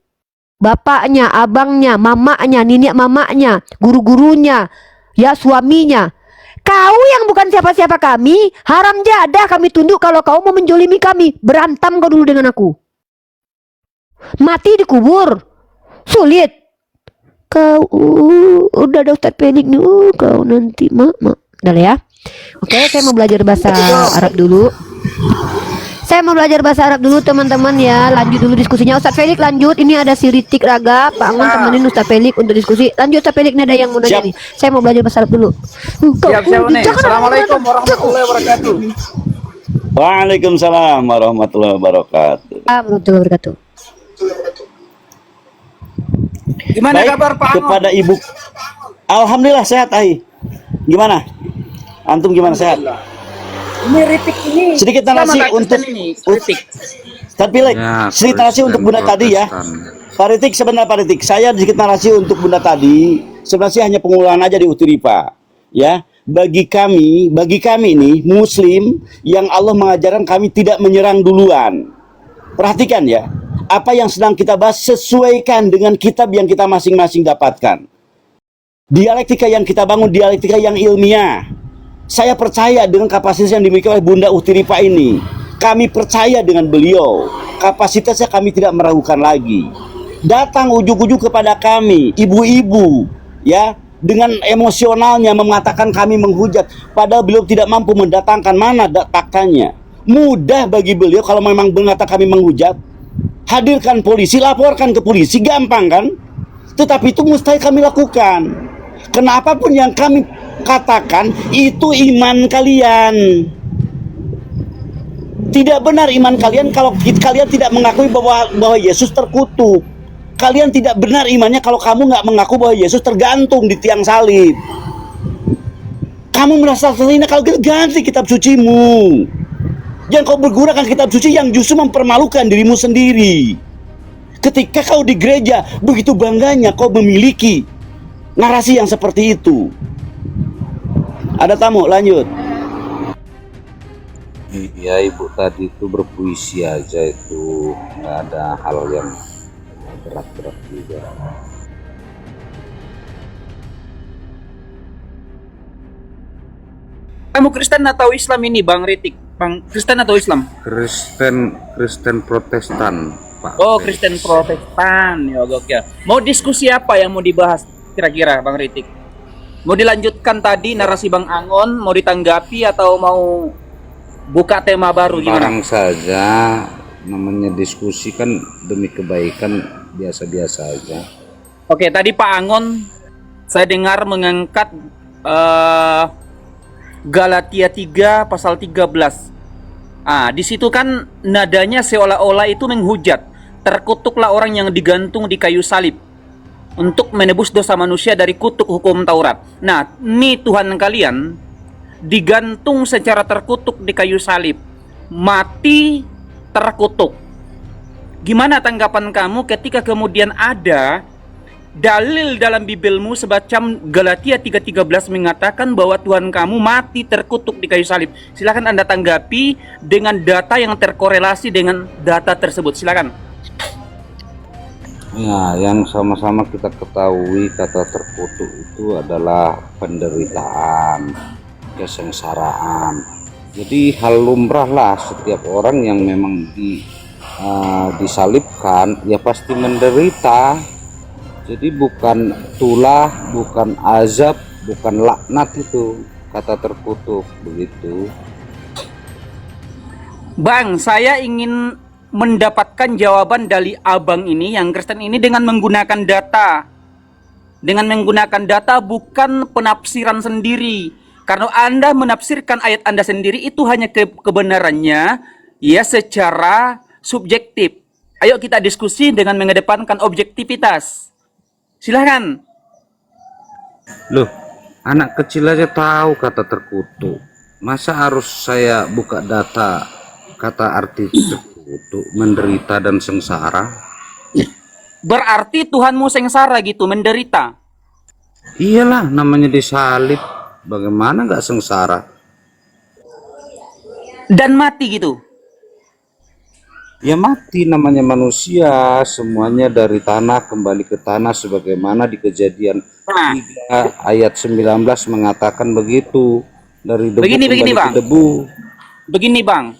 Bapaknya, abangnya, mamanya, nenek mamanya, guru-gurunya, ya suaminya. Kau yang bukan siapa-siapa kami, haram jadah kami tunduk kalau kau mau menjolimi kami. Berantem kau dulu dengan aku. Mati dikubur. Sulit. Kau, udah ada Ustadz Felix nih. Kau nanti, mak. Udah lah ya. Oke, saya mau belajar bahasa Arab dulu. Teman-teman ya. Lanjut dulu diskusinya. Ustadz Felix lanjut. Ini ada si Ritik Raga, Pak Angon temenin Ustadz Felix untuk diskusi. Lanjut Ustadz Felix, ini ada yang mau nanya nih. Saya mau belajar bahasa Arab dulu. Siap nih. Assalamualaikum warahmatullahi wabarakatuh. Waalaikumsalam warahmatullahi wabarakatuh. Warahmatullahi wabarakatuh. Gimana Baik, kabar Pak Angon? kepada Ibu. Alhamdulillah sehat, Ai. Gimana? Antum gimana, sehat? Ini Ritik ini. Sedikit narasi untuk tapi Ya, sedikit narasi untuk Bunda tadi ya. Pak Ritik, sebentar Pak Ritik. Saya sedikit narasi untuk Bunda tadi. Sebenarnya hanya pengulangan aja di Uturipa. Ya, bagi kami ini Muslim yang Allah mengajarkan kami tidak menyerang duluan. Perhatikan ya, apa yang sedang kita bahas sesuaikan dengan kitab yang kita masing-masing dapatkan. Dialektika yang kita bangun, dialektika yang ilmiah. Saya percaya dengan kapasitas yang dimiliki oleh Bunda Utiripa ini. Kami percaya dengan beliau. Kapasitasnya kami tidak meragukan lagi. Datang ujuk-ujuk kepada kami, ibu-ibu, ya, dengan emosionalnya mengatakan kami menghujat. Padahal beliau tidak mampu mendatangkan mana fakta-faktanya. Mudah bagi beliau kalau memang mengatakan kami menghujat. Hadirkan polisi, laporkan ke polisi, gampang kan? Tetapi itu mustahil kami lakukan. Kenapa pun yang kami katakan itu iman kalian. Tidak benar iman kalian kalau kalian tidak mengakui bahwa Yesus terkutuk. Kalian tidak benar imannya kalau kamu nggak mengaku bahwa Yesus tergantung di tiang salib. Kamu merasa terhina kalau ganti kitab sucimu. Jangan kau bergunakan kitab suci yang justru mempermalukan dirimu sendiri. Ketika kau di gereja begitu bangganya kau memiliki narasi yang seperti itu. Ada tamu, lanjut. Iya, Ibu tadi itu berpuisi aja, itu nggak ada hal yang berat-berat juga. Kamu Kristen atau Islam ini Bang Ritik? Bang Kristen atau Islam? Kristen Protestan, Pak. Oh, Kristen Protestan. Ya, oke. Mau diskusi apa yang mau dibahas kira-kira Bang Ritik? Mau dilanjutkan tadi narasi Bang Angon, mau ditanggapi atau mau buka tema baru gimana? Barang saja, namanya diskusi kan demi kebaikan, biasa-biasa aja. Oke, tadi Pak Angon saya dengar mengangkat Galatia 3 pasal 13. Di situ kan nadanya seolah-olah itu menghujat. Terkutuklah orang yang digantung di kayu salib untuk menebus dosa manusia dari kutuk hukum Taurat. Nah, ini Tuhan kalian digantung secara terkutuk di kayu salib, mati terkutuk. Gimana tanggapan kamu ketika kemudian ada dalil dalam Bibelmu semacam Galatia 3:13 mengatakan bahwa Tuhan kamu mati terkutuk di kayu salib? Silakan Anda tanggapi dengan data yang terkorelasi dengan data tersebut. Silakan. Ya, yang sama-sama kita ketahui kata terkutuk itu adalah penderitaan, kesengsaraan. Jadi hal lumrah lah setiap orang yang memang disalibkan ya pasti menderita. Jadi bukan tulah, bukan azab, bukan laknat itu kata terkutuk, begitu. Bang, saya ingin mendapatkan jawaban dari abang ini yang Kristen ini dengan menggunakan data. Dengan menggunakan data, bukan penafsiran sendiri. Karena Anda menafsirkan ayat Anda sendiri itu hanya kebenarannya ya secara subjektif. Ayo kita diskusi dengan mengedepankan objektivitas. Silahkan. Loh, anak kecil aja tahu kata terkutuk. Masa harus saya buka data kata arti terkutuk, menderita dan sengsara? Berarti Tuhanmu sengsara gitu, menderita. Iyalah, namanya disalib. Bagaimana nggak sengsara? Dan mati gitu. Ya mati, namanya manusia, semuanya dari tanah kembali ke tanah, sebagaimana di Kejadian 3 ayat 19 mengatakan begitu. Dari debu Begini, kembali Bang. ke debu. Begini Bang,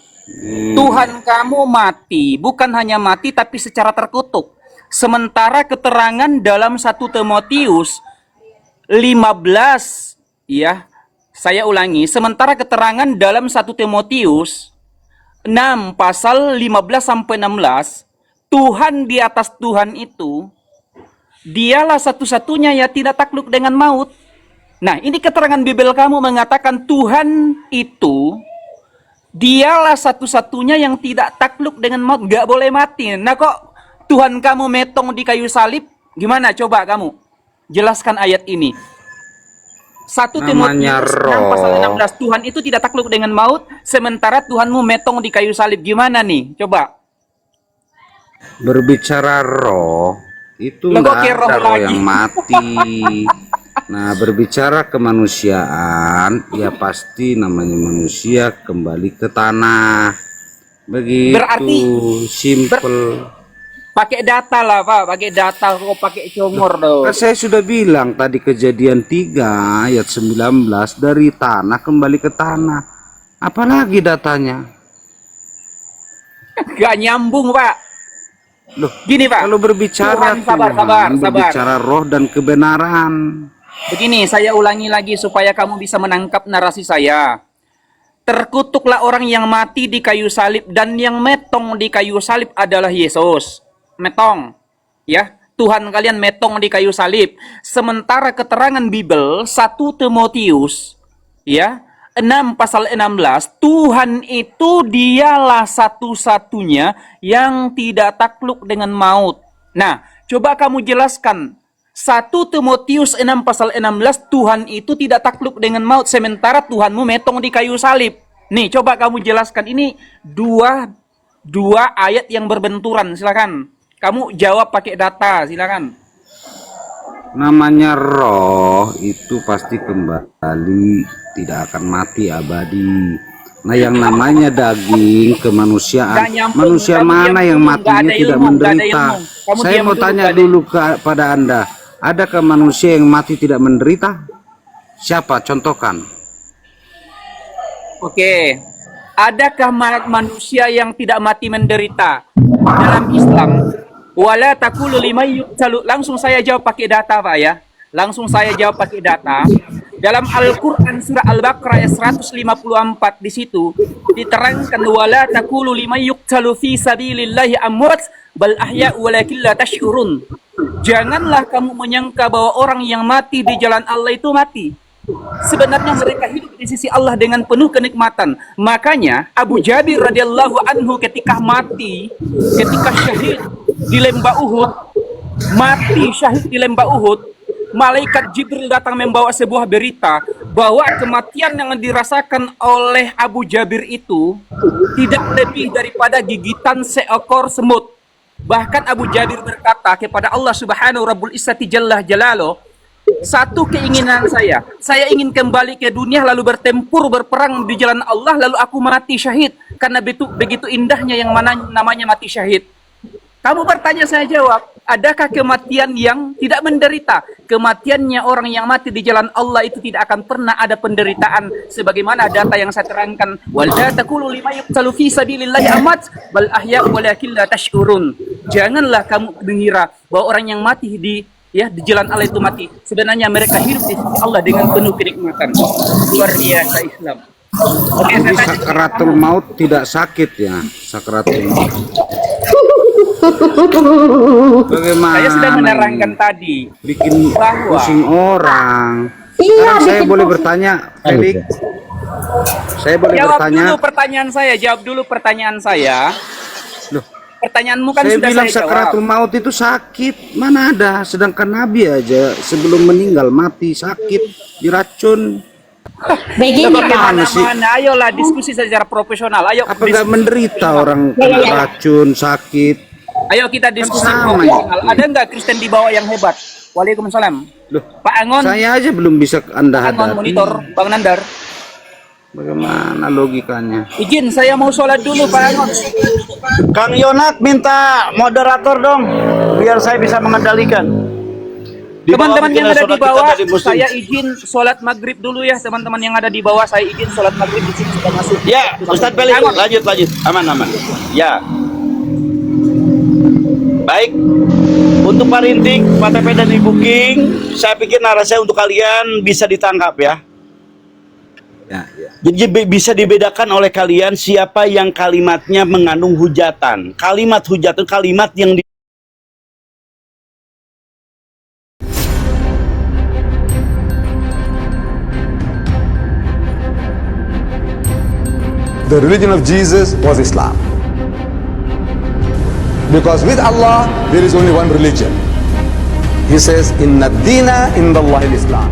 Tuhan kamu mati, bukan hanya mati tapi secara terkutuk. Sementara keterangan dalam 1 Timotius 15, ya, saya ulangi, sementara keterangan dalam 1 Timotius 6 pasal 15 sampai 16, Tuhan di atas Tuhan itu dialah satu-satunya yang tidak takluk dengan maut. Nah, ini keterangan Bible kamu mengatakan Tuhan itu dialah satu-satunya yang tidak takluk dengan maut, gak boleh mati. Nah, kok Tuhan kamu metong di kayu salib? Gimana coba kamu jelaskan ayat ini? 1 Namanya Timotius 6 roh. pasal 16, Tuhan itu tidak takluk dengan maut, sementara Tuhanmu metong di kayu salib. Gimana nih? Coba. Berbicara roh, itu Lah, kok nggak kayak roh ada roh lagi? yang mati. Nah, berbicara kemanusiaan, ya pasti namanya manusia kembali ke tanah. Begitu, Berarti- simple. Pakai data lah, Pak. Pakai data, kok pakai comor dong. Kan saya sudah bilang tadi Kejadian 3 ayat 19, dari tanah kembali ke tanah. Apalagi datanya? Gak nyambung, Pak. Loh, Gini, Pak. kalau berbicara Tuhan, sabar. berbicara roh dan kebenaran. Begini, saya ulangi lagi supaya kamu bisa menangkap narasi saya. Terkutuklah orang yang mati di kayu salib, dan yang metong di kayu salib adalah Yesus. Metong, ya. Tuhan kalian metong di kayu salib. Sementara keterangan Bible 1 Timotius, ya, 6 pasal 16, Tuhan itu dialah satu-satunya yang tidak takluk dengan maut. Nah, coba kamu jelaskan 1 Timotius 6 pasal 16, Tuhan itu tidak takluk dengan maut, sementara Tuhanmu metong di kayu salib. Nih, coba kamu jelaskan. Ini dua ayat yang berbenturan. Silakan. Kamu jawab pakai data, silakan. Namanya roh itu pasti kembali, tidak akan mati abadi. Nah, yang namanya daging kemanusiaan, Nggak nyambung. manusia Kamu mana diam yang dulu. matinya Nggak ada tidak ilmu, nggak ada menderita? ilmu. Kamu Saya diam mau dulu, tanya nggak ada dulu kepada Anda, adakah manusia yang mati tidak menderita? Siapa? Contohkan. Oke. Adakah manusia yang tidak mati menderita? Dalam Islam, wala taqulu liman yuqtalu. Langsung saya jawab pakai data, Pak, ya. Langsung saya jawab pakai data. Dalam Al-Qur'an surah Al-Baqarah ayat 154, di situ diterangkan wala taqulu liman yuqtalu fi sabilillahi amwat bal ahya'u walakin la tash'urun. Janganlah kamu menyangka bahwa orang yang mati di jalan Allah itu mati. Sebenarnya mereka hidup di sisi Allah dengan penuh kenikmatan. Makanya Abu Jabir radhiyallahu anhu ketika mati, ketika syahid di lembah Uhud, mati syahid di lembah Uhud, malaikat Jibril datang membawa sebuah berita bahwa kematian yang dirasakan oleh Abu Jabir itu tidak lebih daripada gigitan seekor semut. Bahkan Abu Jabir berkata kepada Allah Subhanahu Rabbul Izzati Jalla Jalaluh, satu keinginan saya ingin kembali ke dunia lalu bertempur berperang di jalan Allah lalu aku mati syahid, karena begitu indahnya yang namanya mati syahid. Kamu bertanya, saya jawab, adakah kematian yang tidak menderita? Kematiannya orang yang mati di jalan Allah itu tidak akan pernah ada penderitaan, sebagaimana data yang saya terangkan. Wala taqulu liman yuqtalu fi sabilillahi amat bal ahya'u walakin la tash'urun. Janganlah kamu mengira bahwa orang yang mati di jalan Allah itu mati. Sebenarnya mereka hidup di sisi Allah dengan penuh kenikmatan. Luar biasa Islam. Oke, saya Jadi tanya sakaratul maut tidak sakit ya, sakaratul maut. Bagaimana? saya sudah ini? menerangkan tadi Bikin bahwa pusing orang. Iya, Sekarang saya bikin boleh pusing. bertanya, Felix. Saya boleh jawab bertanya. dulu pertanyaan saya. Loh, pertanyaanmu kan Saya sudah bilang saya jawab. sakaratul maut itu sakit. Mana ada? Sedangkan Nabi aja sebelum meninggal mati sakit, diracun. Begini Pak. Bagaimana sih? Mana? Ayolah diskusi secara profesional. Ayo. Apa nggak menderita orang Ya, kena ya. racun, sakit? Ayo kita diskusi Sama profesional. ya. Ada nggak Kristen di bawah yang hebat? Waalaikumsalam. Loh, Pak Angon. saya aja belum bisa Anda Pak Angon hadapi. monitor. Bang Nandar. Bagaimana logikanya? Izin saya mau sholat dulu Pak Angon. Kang Yonak minta moderator dong, biar saya bisa mengendalikan. Di bawah Teman-teman yang mungkin ada sholat di kita bawah, dari muslim. saya izin sholat maghrib dulu ya. Teman-teman yang ada di bawah, saya izin sholat maghrib di sini sudah masuk. Ya, Ustadz Pelik, Angon. lanjut, aman. Ya. Baik. Untuk Pak Rintik, Pak TP dan Ibu King, saya pikir narasi untuk kalian bisa ditangkap ya. Ya. Jadi bisa dibedakan oleh kalian siapa yang kalimatnya mengandung hujatan. Kalimat hujatan, kalimat yang The religion of Jesus was Islam. Because with Allah, there is only one religion. He says, Inna dina indallahi al-Islam.